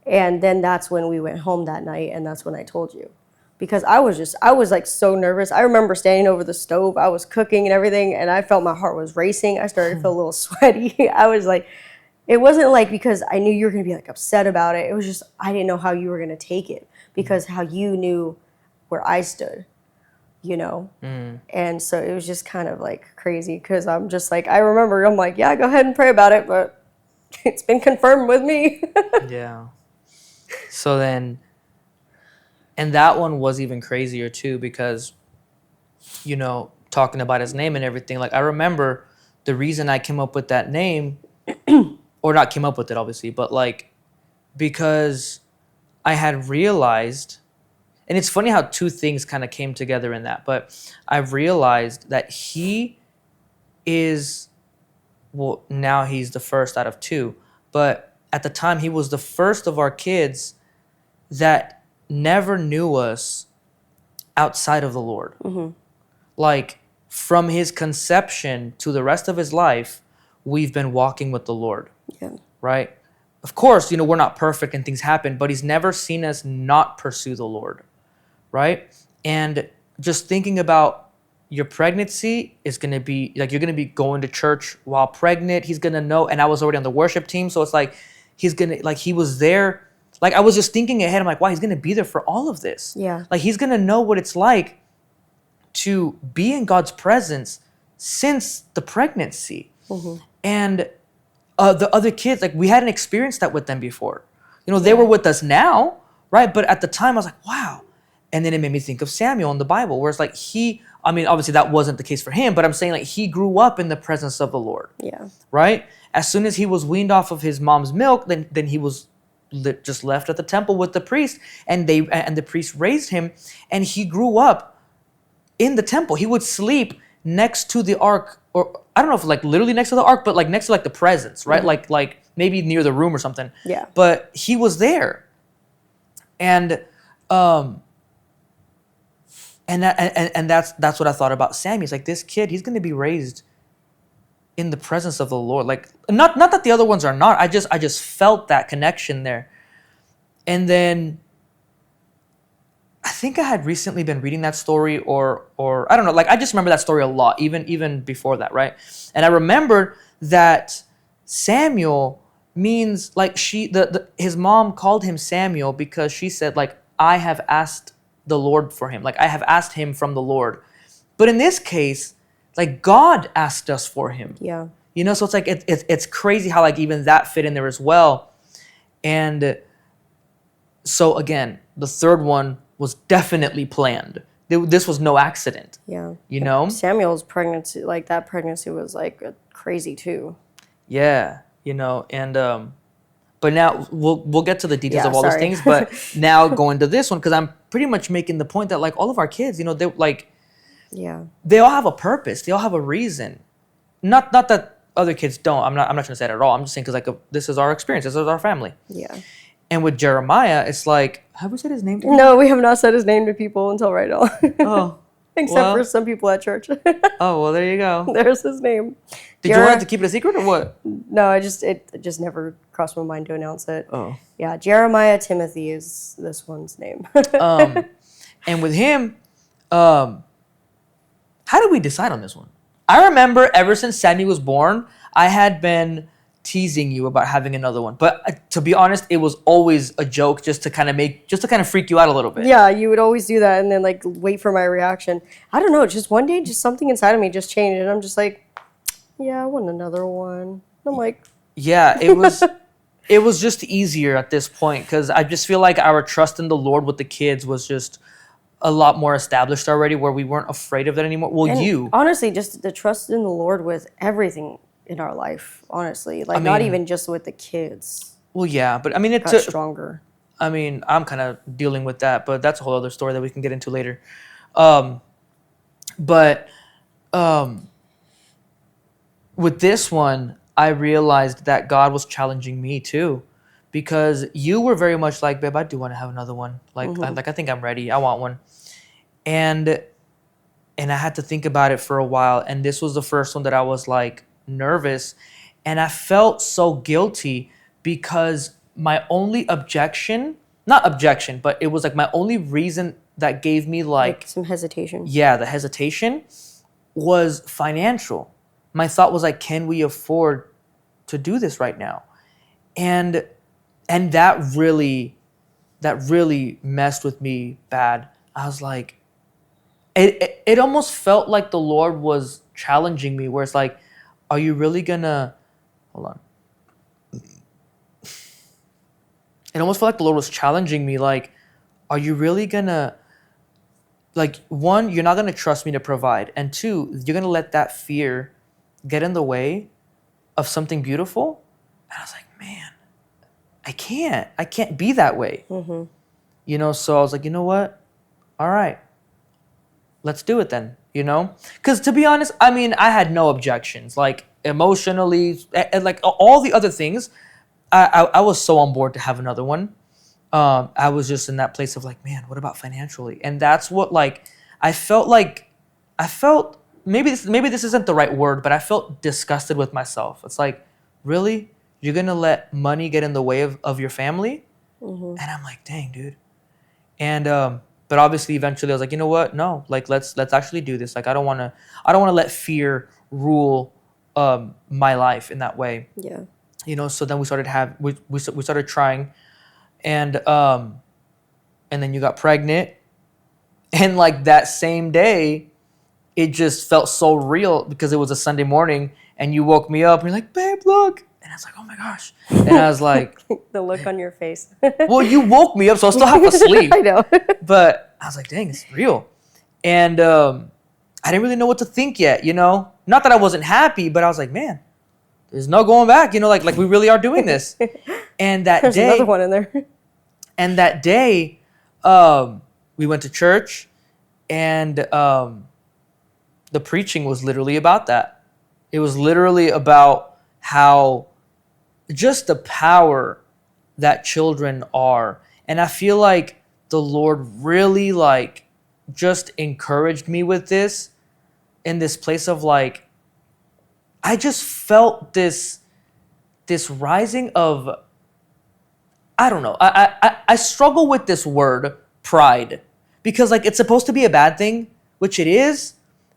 And then that's when we went home that night, and that's when I told you. Because I was like so nervous. I remember standing over the stove. I was cooking and everything, and I felt my heart was racing. I started to feel a little sweaty. I was like, it wasn't like because I knew you were going to be like upset about it. It was just I didn't know how you were going to take it because how you knew where I stood. And so it was just kind of like crazy because I'm just like, I remember, I'm like, yeah, go ahead and pray about it, but it's been confirmed with me. Yeah. So then, and that one was even crazier too because, talking about his name and everything, like I remember the reason I came up with that name, or not came up with it obviously, but like because I had realized, and it's funny how two things kind of came together in that, but I realized that he is, well, now he's the first out of two, but at the time he was the first of our kids that never knew us outside of the Lord. Like from his conception to the rest of his life, we've been walking with the Lord. Yeah. Right? Of course, we're not perfect and things happen, but he's never seen us not pursue the Lord. Right? And just thinking about your pregnancy is going to be like you're going to be going to church while pregnant. He's going to know. And I was already on the worship team. So it's like he's going to, like, he was there. Like I was just thinking ahead. I'm like, wow, he's going to be there for all of this. Yeah. Like he's going to know what it's like to be in God's presence since the pregnancy. And the other kids, like we hadn't experienced that with them before. They were with us now, right? But at the time I was like, wow. And then it made me think of Samuel in the Bible, where it's like obviously that wasn't the case for him, but I'm saying like he grew up in the presence of the Lord. Yeah. Right? As soon as he was weaned off of his mom's milk, then he was just left at the temple with the priest, and the priest raised him, and he grew up in the temple. He would sleep next to the ark, or I don't know if like literally next to the ark, but like next to like the presence, right? Like maybe near the room or something. Yeah. But he was there. And that's what I thought about Sammy. It's like this kid, he's going to be raised in the presence of the Lord. Like not that the other ones are not. I just felt that connection there. And then I think I had recently been reading that story, or I don't know. Like I just remember that story a lot, even before that, right? And I remembered that Samuel means like his mom called him Samuel because she said like I have asked the Lord for him, like I have asked him from the Lord. But in this case, like God asked us for him. Yeah. So it's like it's crazy how like even that fit in there as well. And so again, the third one was definitely planned. This was no accident. Yeah. Samuel's pregnancy, like that pregnancy was like crazy too. Yeah, and But now we'll get to the details Yeah, of all those sorry. things. But now going to this one, because I'm pretty much making the point that like all of our kids, you know, they like Yeah. they all have a purpose. They all have a reason. Not that other kids don't. I'm not trying to say that at all. I'm just saying because like this is our experience. This is our family. Yeah. And with Jeremiah, it's like, have we said his name? No, we have not said his name to people until right now. Oh, Except for well. some people at church. Oh, well, there you go. There's his name. Did you want to keep it a secret or what? No, it just never crossed my mind to announce it. Oh. Yeah, Jeremiah Timothy is this one's name. And with him, how did we decide on this one? I remember ever since Sandy was born, I had been teasing you about having another one. But to be honest, it was always a joke just to kind of freak you out a little bit. Yeah, you would always do that and then like wait for my reaction. I don't know, just one day just something inside of me just changed and I'm just like, yeah, I want another one. I'm like, yeah, it was just easier at this point because I just feel like our trust in the Lord with the kids was just a lot more established already where we weren't afraid of that anymore. Well, and honestly, just the trust in the Lord with everything in our life, honestly. Like not even just with the kids. Well, yeah, but I mean, Got stronger. I mean, I'm kind of dealing with that, but that's a whole other story that we can get into later. But with this one, I realized that God was challenging me too, because you were very much like, babe, I do want to have another one. Like, I think I'm ready. I want one. And I had to think about it for a while. And this was the first one that I was like nervous. And I felt so guilty because my only not objection, but it was like my only reason that gave me like some hesitation. Yeah, the hesitation was financial. My thought was like, can we afford to do this right now? And that really messed with me bad. I was like, it almost felt like the Lord was challenging me, where it's like, are you really gonna, hold on. It almost felt like the Lord was challenging me, like, are you really gonna, like, one, you're not gonna trust me to provide, and two, you're gonna let that fear get in the way of something beautiful? And I was like, man, I can't be that way. You know, so I was like, you know what? All right, let's do it then, you know? Because to be honest, I mean, I had no objections. Like, emotionally, and like all the other things, I was so on board to have another one. I was just in that place of like, man, what about financially? And that's what like, I felt maybe this isn't the right word, but I felt disgusted with myself. It's like, really? You're gonna let money get in the way of your family? And I'm like, dang, dude. And but obviously eventually I was like, you know what? No, like let's actually do this. Like I don't wanna let fear rule my life in that way. Yeah. You know, so then we started trying, and then you got pregnant, and like that same day, it just felt so real because it was a Sunday morning, and you woke me up, and you're like, babe, look, and I was like, oh my gosh, and I was like, the look on your face. well, you woke me up, so I still half asleep. I know, but I was like, dang, it's real, and I didn't really know what to think yet, you know, not that I wasn't happy, but I was like, man, there's no going back, you know, like we really are doing this. And there's another one in there. And that day, we went to church, and the preaching was literally about that. It was literally about how just the power that children are. And I feel like the Lord really like just encouraged me with this in this place of like, I just felt this rising of, I don't know. I struggle with this word pride because like it's supposed to be a bad thing, which it is,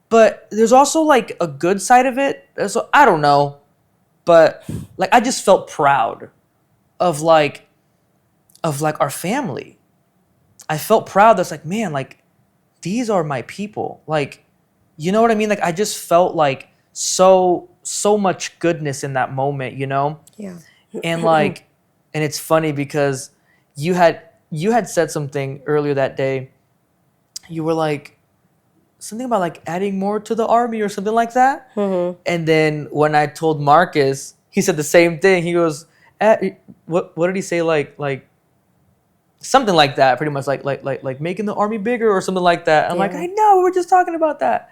but there's also like a good side of it. So I don't know, but like I just felt proud of like our family. I felt proud. That's like, man, like these are my people. Like, you know what I mean? Like I just felt like so much goodness in that moment, you know? Yeah. And like, and it's funny because you had said something earlier that day. You were like, something about like adding more to the army or something like that. And then when I told Marcus, he said the same thing. He goes, What did he say? Like something like that, pretty much like making the army bigger or something like that. I'm like, Yeah. I know, we were just talking about that.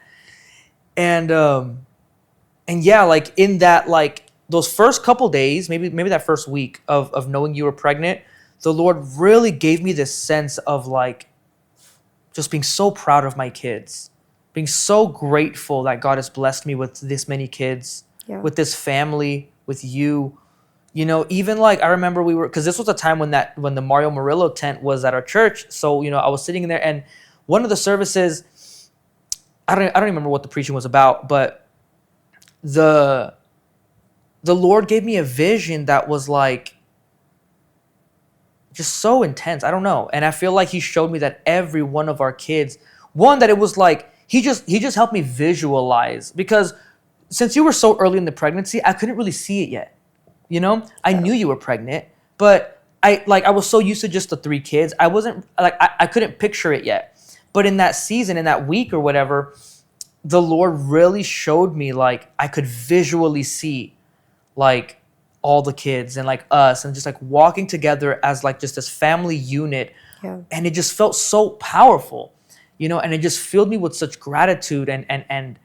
And yeah, like in that, like those first couple days, maybe that first week of knowing you were pregnant, the Lord really gave me this sense of like just being so proud of my kids, being so grateful that God has blessed me with this many kids, Yeah. with this family, with you. You know, even like I remember we were, because this was a time when the Mario Murillo tent was at our church. So you know, I was sitting in there, and one of the services, I don't remember what the preaching was about, but the the Lord gave me a vision that was like just so intense. I don't know. And I feel like he showed me that every one of our kids, one, that it was like he just helped me visualize, because since you were so early in the pregnancy, I couldn't really see it yet. You know? I knew you were pregnant, but I was so used to just the three kids. I wasn't like I couldn't picture it yet. But in that season, in that week or whatever, the Lord really showed me like I could visually see like all the kids and like us and just like walking together as like just this family unit. Yeah. And it just felt so powerful, you know, and it just filled me with such gratitude. And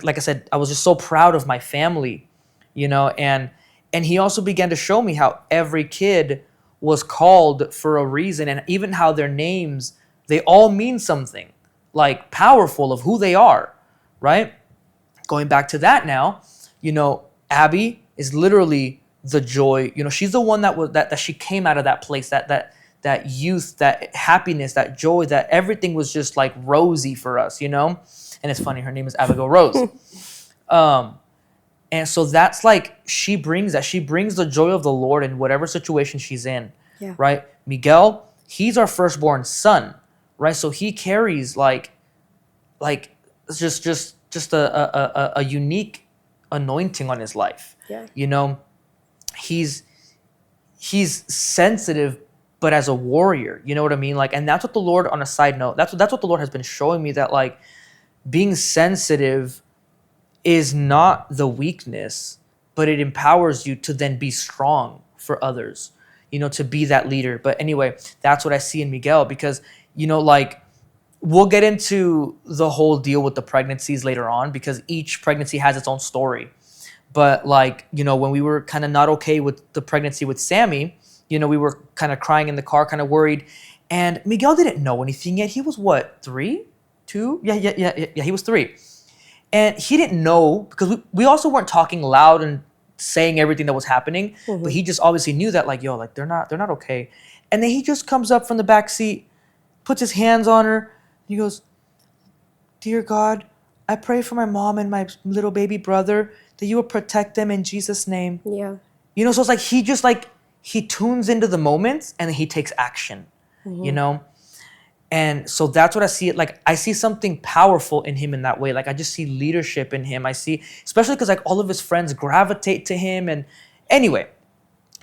like I said, I was just so proud of my family, you know. And he also began to show me how every kid was called for a reason, and even how their names, they all mean something like powerful of who they are, right? Going back to that now, you know, Abby is literally the joy. You know, she's the one that she came out of that place, that youth, that happiness, that joy, that everything was just like rosy for us, you know. And it's funny, her name is Abigail Rose. And so that's like she brings the joy of the Lord in whatever situation she's in. Yeah. Right? Miguel, he's our firstborn son, right? So he carries like just a unique anointing on his life. Yeah. You know, he's sensitive, but as a warrior, you know what I mean? Like, and that's what the Lord, on a side note, that's what the Lord has been showing me, that like being sensitive is not the weakness, but it empowers you to then be strong for others, you know, to be that leader. But anyway, that's what I see in Miguel, because, you know, like we'll get into the whole deal with the pregnancies later on, because each pregnancy has its own story. But like, you know, when we were kind of not okay with the pregnancy with Sammy, you know, we were kind of crying in the car, kind of worried. And Miguel didn't know anything yet. He was what, 3? 2? Yeah, he was 3. And he didn't know, because we also weren't talking loud and saying everything that was happening, but he just obviously knew that like, yo, like they're not okay. And then he just comes up from the back seat, puts his hands on her, and he goes, "Dear God, I pray for my mom and my little baby brother, that you will protect them in Jesus' name." Yeah. You know, so it's like he just like, he tunes into the moments and then he takes action, you know? And so that's what I see. Like, I see something powerful in him in that way. Like, I just see leadership in him. I see, especially because like all of his friends gravitate to him. And anyway,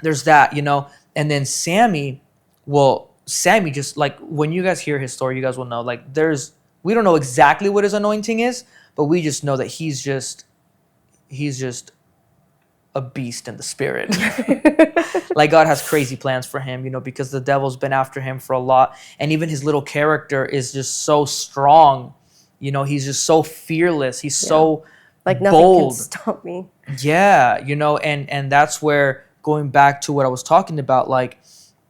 there's that, you know? And then Sammy just like, when you guys hear his story, you guys will know, like, we don't know exactly what his anointing is, but we just know that he's just a beast in the spirit. Like, God has crazy plans for him, you know, because the devil's been after him for a lot. And even his little character is just so strong. You know, he's just so fearless. He's so Like nothing bold. can stop me. Yeah, you know, and that's where, going back to what I was talking about, like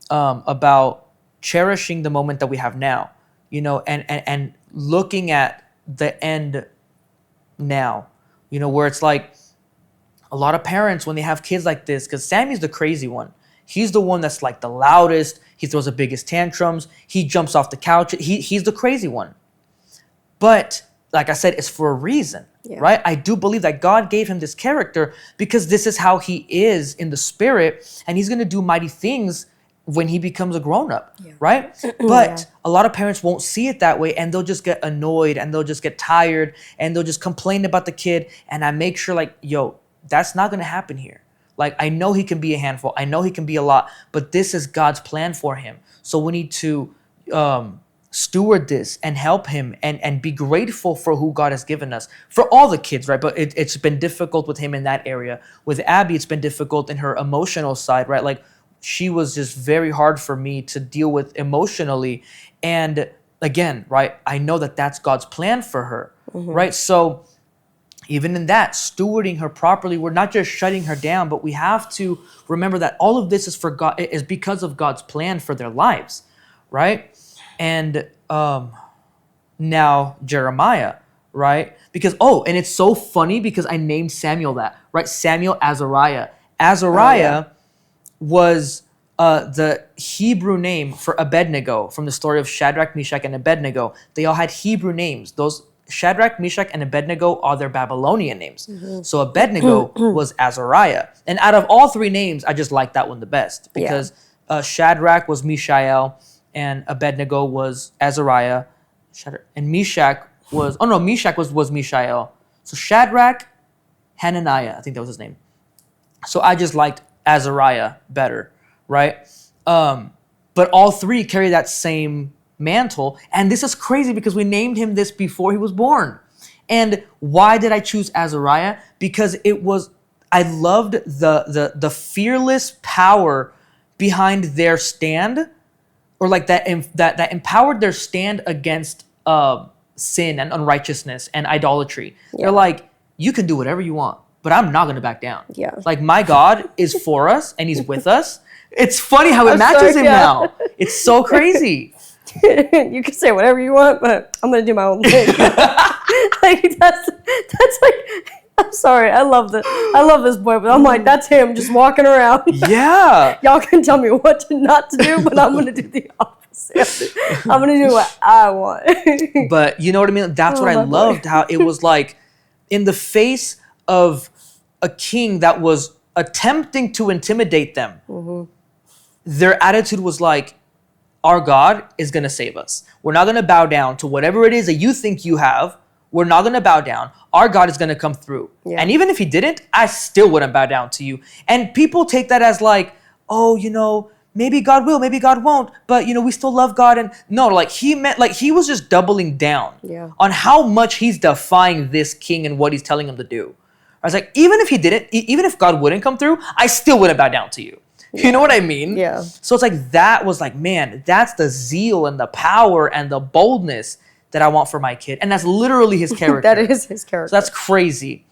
about cherishing the moment that we have now, you know, and looking at the end now, you know, where it's like, a lot of parents, when they have kids like this, because Sammy's the crazy one. He's the one that's like the loudest. He throws the biggest tantrums. He jumps off the couch. He's the crazy one. But like I said, it's for a reason, right? I do believe that God gave him this character because this is how he is in the spirit, and he's going to do mighty things when he becomes a grown-up, right? But a lot of parents won't see it that way, and they'll just get annoyed, and they'll just get tired, and they'll just complain about the kid. And I make sure, like, yo, that's not going to happen here. Like, I know he can be a handful. I know he can be a lot, but this is God's plan for him. So we need to steward this and help him and be grateful for who God has given us for all the kids, right? But it's been difficult with him in that area. With Abby, it's been difficult in her emotional side, right? Like she was just very hard for me to deal with emotionally. And again, right, I know that that's God's plan for her, right? So even in that, stewarding her properly, we're not just shutting her down, but we have to remember that all of this is for God, is because of God's plan for their lives, right? And now Jeremiah, right? Because, and it's so funny because I named Samuel that, right? Samuel Azariah. Azariah was the Hebrew name for Abednego from the story of Shadrach, Meshach, and Abednego. They all had Hebrew names. Those Shadrach, Meshach, and Abednego are their Babylonian names. So Abednego was Azariah. And out of all three names, I just like that one the best because Shadrach was Mishael and Abednego was Azariah. And Meshach was, Meshach was Mishael. So Shadrach, Hananiah, I think that was his name. So I just liked Azariah better, right? But all three carry that same mantle. And this is crazy because we named him this before he was born. And why did I choose Azariah? Because I loved the fearless power behind their stand, or like that empowered their stand against sin and unrighteousness and idolatry. They're like, you can do whatever you want, but I'm not going to back down. Yeah. Like my God is for us and he's with us. It's funny how it matches him now. It's so crazy. You can say whatever you want, but I'm going to do my own thing. Like that's like, I'm sorry. I love this boy, but I'm like, that's him just walking around. Yeah. Y'all can tell me what not to do, but I'm going to do the opposite. I'm going to do what I want. But you know what I mean? That's what I loved, how it was like in the face of a king that was attempting to intimidate them, their attitude was like, our God is going to save us. We're not going to bow down to whatever it is that you think you have. We're not going to bow down. Our God is going to come through. Yeah. And even if he didn't, I still wouldn't bow down to you. And people take that as like, maybe God will, maybe God won't, but we still love God. And no, like he meant, like he was just doubling down on how much he's defying this king and what he's telling him to do. I was like, even if he didn't, even if God wouldn't come through, I still wouldn't bow down to you. Yeah. You know what I mean? Yeah. So it's like, that was like, man, that's the zeal and the power and the boldness that I want for my kid. And that's literally his character. That is his character. So that's crazy.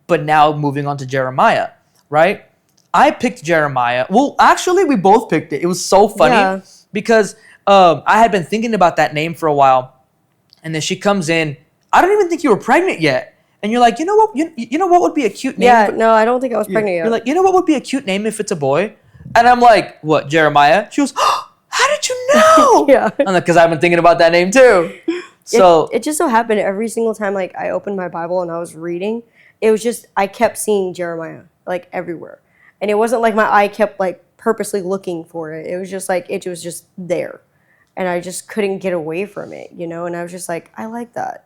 But now moving on to Jeremiah, right? I picked Jeremiah. Well, actually, we both picked it. It was so funny because I had been thinking about that name for a while. And then she comes in. I don't even think you were pregnant yet. And you're like, you know what? You know what would be a cute name? Yeah, no, I don't think I was pregnant yet. You're like, you know what would be a cute name if it's a boy? And I'm like, what, Jeremiah? She goes, oh, how did you know? Yeah. I'm like, because I've been thinking about that name too. So it just so happened every single time like I opened my Bible and I was reading, it was just, I kept seeing Jeremiah like everywhere. And it wasn't like my eye kept like purposely looking for it. It was just like, it was just there. And I just couldn't get away from it, And I was just like, I like that,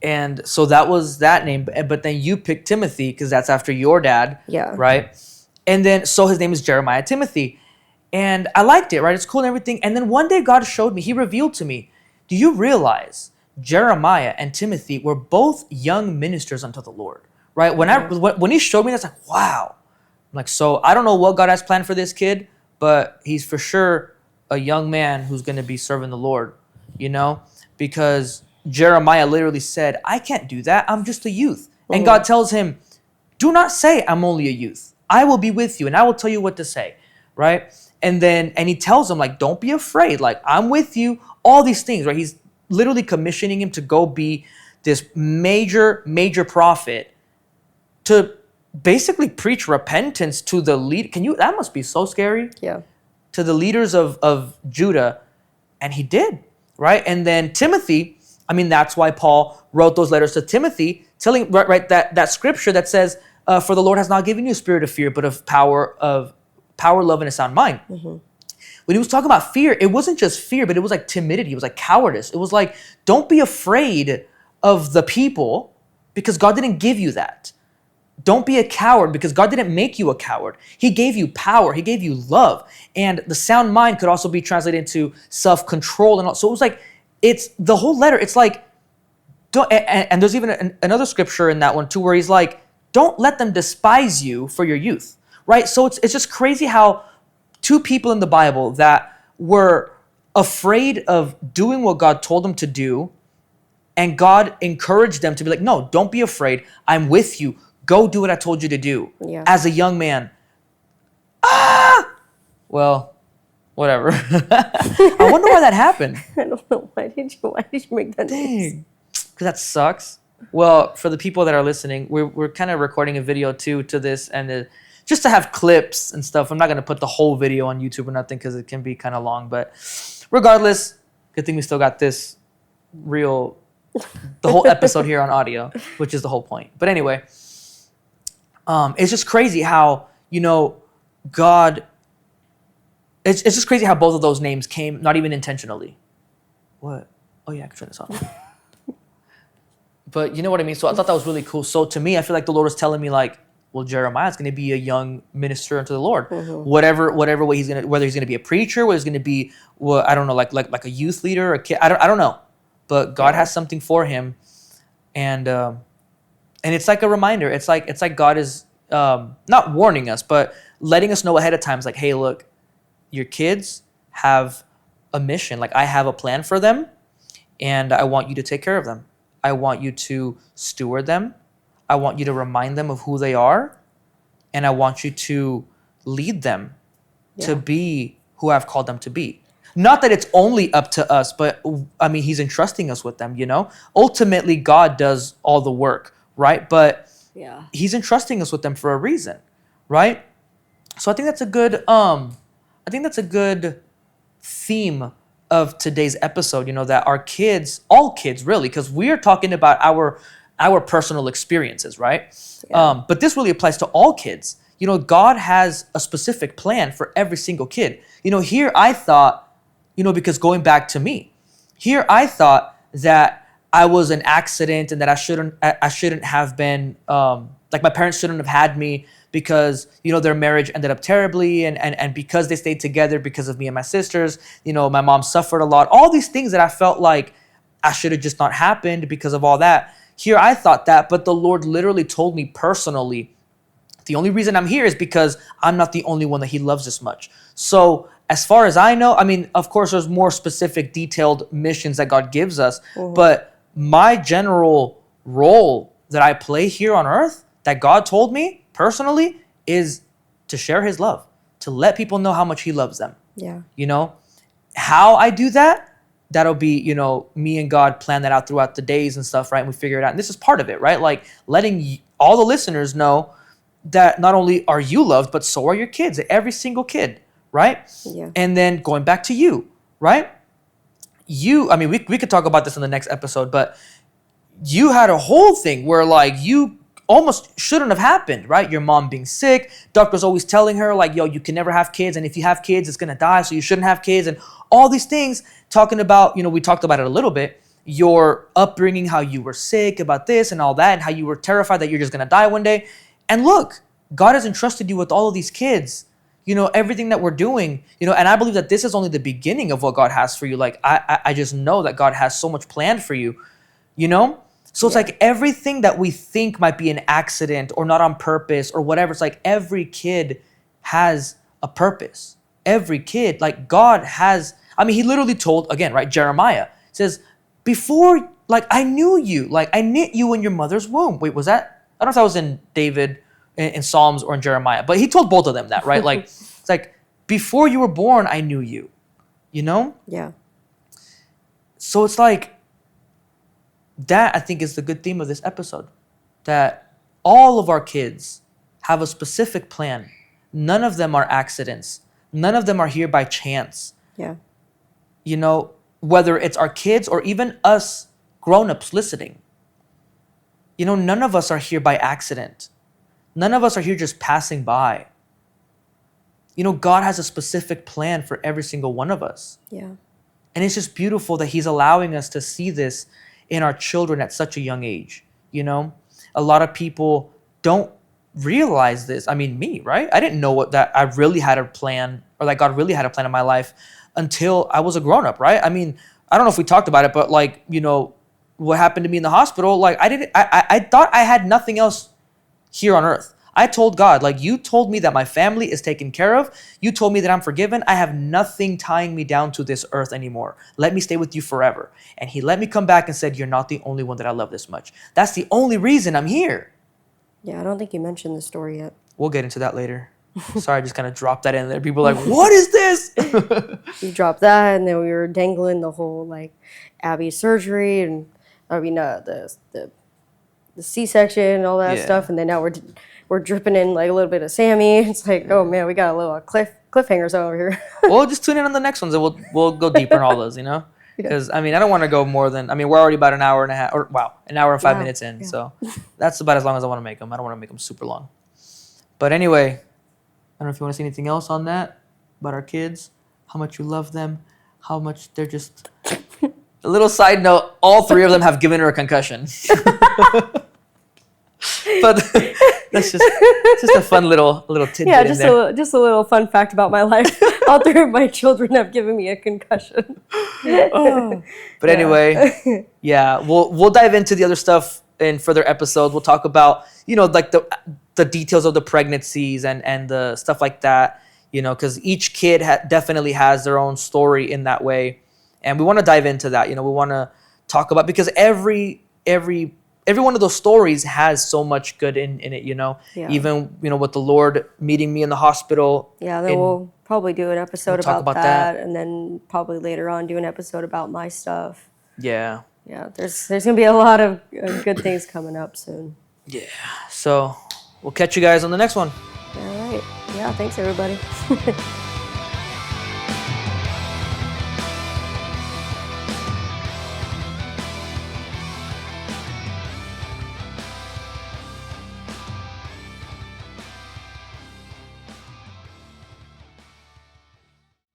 And so that was that name. But then you picked Timothy because that's after your dad. Yeah. Right? And then, so his name is Jeremiah Timothy. And I liked it, right? It's cool and everything. And then one day God showed me, he revealed to me, do you realize Jeremiah and Timothy were both young ministers unto the Lord, right? When he showed me, that's like, wow. I'm like, so I don't know what God has planned for this kid, but he's for sure a young man who's going to be serving the Lord, because Jeremiah literally said, I can't do that. I'm just a youth. And God tells him, do not say I'm only a youth. I will be with you and I will tell you what to say, right? And he tells him, like, don't be afraid. Like, I'm with you. All these things, right? He's literally commissioning him to go be this major, major prophet to basically preach repentance to the lead. That must be so scary. Yeah. To the leaders of Judah. And he did, right? And then Timothy, that's why Paul wrote those letters to Timothy, telling, right, that scripture that says, for the Lord has not given you a spirit of fear, but of power, love, and a sound mind. Mm-hmm. When he was talking about fear, it wasn't just fear, but it was like timidity. It was like cowardice. It was like, don't be afraid of the people because God didn't give you that. don't be a coward, because God didn't make you a coward. He gave you power. He gave you love. And the sound mind could also be translated into self-control. And all. So it was like, it's the whole letter. It's like, don't, and there's even another scripture in that one too, where he's like, don't let them despise you for your youth, right? So it's just crazy how two people in the Bible that were afraid of doing what God told them to do, and God encouraged them to be like, no, don't be afraid. I'm with you. Go do what I told you to do. Yeah. As a young man. Well, whatever. I wonder why that happened. I don't know. Why did you make that noise? Dang. Because that sucks. Well, for the people that are listening, we're kind of recording a video too to this, and just to have clips and stuff. I'm not going to put the whole video on YouTube or nothing because it can be kind of long. But regardless, good thing we still got this the whole episode here on audio, which is the whole point. But anyway, it's just crazy how, God, it's just crazy how both of those names came, not even intentionally. What? Oh yeah, I can turn this off. But you know what I mean? So I thought that was really cool. So to me, I feel like the Lord was telling me like, well, Jeremiah's going to be a young minister unto the Lord. Mm-hmm. Whatever way whether he's going to be a preacher, whether he's going to be, well, I don't know, like a youth leader, a kid, I don't know. But God has something for him. And it's like a reminder. It's like God is not warning us, but letting us know ahead of time. It's like, hey, look, your kids have a mission. Like, I have a plan for them, and I want you to take care of them. I want you to steward them. I want you to remind them of who they are, and I want you to lead them to be who I've called them to be. Not that it's only up to us, but I mean, he's entrusting us with them, Ultimately, God does all the work, right? But he's entrusting us with them for a reason, right? So I think that's a good theme of today's episode, that our kids, all kids really, because we are talking about our personal experiences, right? Yeah. But this really applies to all kids. God has a specific plan for every single kid. Here I thought, because going back to me, here I thought that I was an accident and that I shouldn't have been, like my parents shouldn't have had me because, their marriage ended up terribly and because they stayed together because of me and my sisters, my mom suffered a lot. All these things that I felt like I should have just not happened because of all that. Here I thought that, but the Lord literally told me personally, the only reason I'm here is because I'm not the only one that he loves this much. So as far as I know, I mean, of course, there's more specific, detailed missions that God gives us, but my general role that I play here on earth, that God told me personally, is to share his love, to let people know how much he loves them. Yeah. How I do that, that'll be, me and God plan that out throughout the days and stuff, right? And we figure it out. And this is part of it, right? Like letting all the listeners know that not only are you loved, but so are your kids, every single kid, right? Yeah. And then going back to you, right? We could talk about this in the next episode, but you had a whole thing where like you almost shouldn't have happened, right? Your mom being sick, doctor's always telling her like, yo, you can never have kids. And if you have kids, it's going to die. So you shouldn't have kids. And all these things talking about, we talked about it a little bit, your upbringing, how you were sick about this and all that, and how you were terrified that you're just going to die one day. And look, God has entrusted you with all of these kids, everything that we're doing, and I believe that this is only the beginning of what God has for you. Like, I just know that God has so much planned for you, So it's like everything that we think might be an accident or not on purpose or whatever. It's like every kid has a purpose. Every kid, like God has, he literally told, again, right, Jeremiah says, before, like, I knew you, like I knit you in your mother's womb. Wait, was that? I don't know if that was in David, in Psalms or in Jeremiah, but he told both of them that, right? Like, it's like, before you were born, I knew you, Yeah. So it's like, that I think is the good theme of this episode, that all of our kids have a specific plan. None of them are accidents. None of them are here by chance. Yeah. Whether it's our kids or even us grown-ups listening, none of us are here by accident. None of us are here just passing by. God has a specific plan for every single one of us. Yeah. And it's just beautiful that he's allowing us to see this in our children at such a young age. A lot of people don't realize this. I mean, me, right? I didn't know what that I really had a plan, or like God really had a plan in my life until I was a grown up, right? I mean, I don't know if we talked about it, but like, what happened to me in the hospital, like I thought I had nothing else here on earth. I told God, like, you told me that my family is taken care of. You told me that I'm forgiven. I have nothing tying me down to this earth anymore. Let me stay with you forever. And he let me come back and said, you're not the only one that I love this much. That's the only reason I'm here. Yeah, I don't think you mentioned the story yet. We'll get into that later. Sorry, I just kind of dropped that in there. People are like, what is this? You dropped that, and then we were dangling the whole like Abby's surgery, and I mean the C-section and all that Yeah. stuff, and then now we're dripping in like a little bit of Sammy. It's like, oh man, we got a little cliffhangers over here. We'll just tune in on the next ones, and we'll go deeper in all those, Because, I mean, I don't want to go more than, I mean, we're already about an hour and a half, or wow, an hour and 5 minutes in. Yeah. So that's about as long as I want to make them. I don't want to make them super long. But anyway, I don't know if you want to say anything else on that about our kids, how much you love them, how much they're just. A little side note: all three of them have given her a concussion. But that's just a fun little tidbit. Yeah, in there. just a little fun fact about my life. All three of my children have given me a concussion. But anyway, yeah, we'll dive into the other stuff in further episodes. We'll talk about like the details of the pregnancies and the stuff like that. Because each kid definitely has their own story in that way, and we want to dive into that. We want to talk about, because every one of those stories has so much good in it. Yeah. Even with the Lord meeting me in the hospital. Yeah, then we'll probably do an episode talk about about that, and then probably later on do an episode about my stuff. Yeah. Yeah, there's gonna be a lot of good things coming up soon. Yeah. So we'll catch you guys on the next one. All right. Yeah, thanks everybody.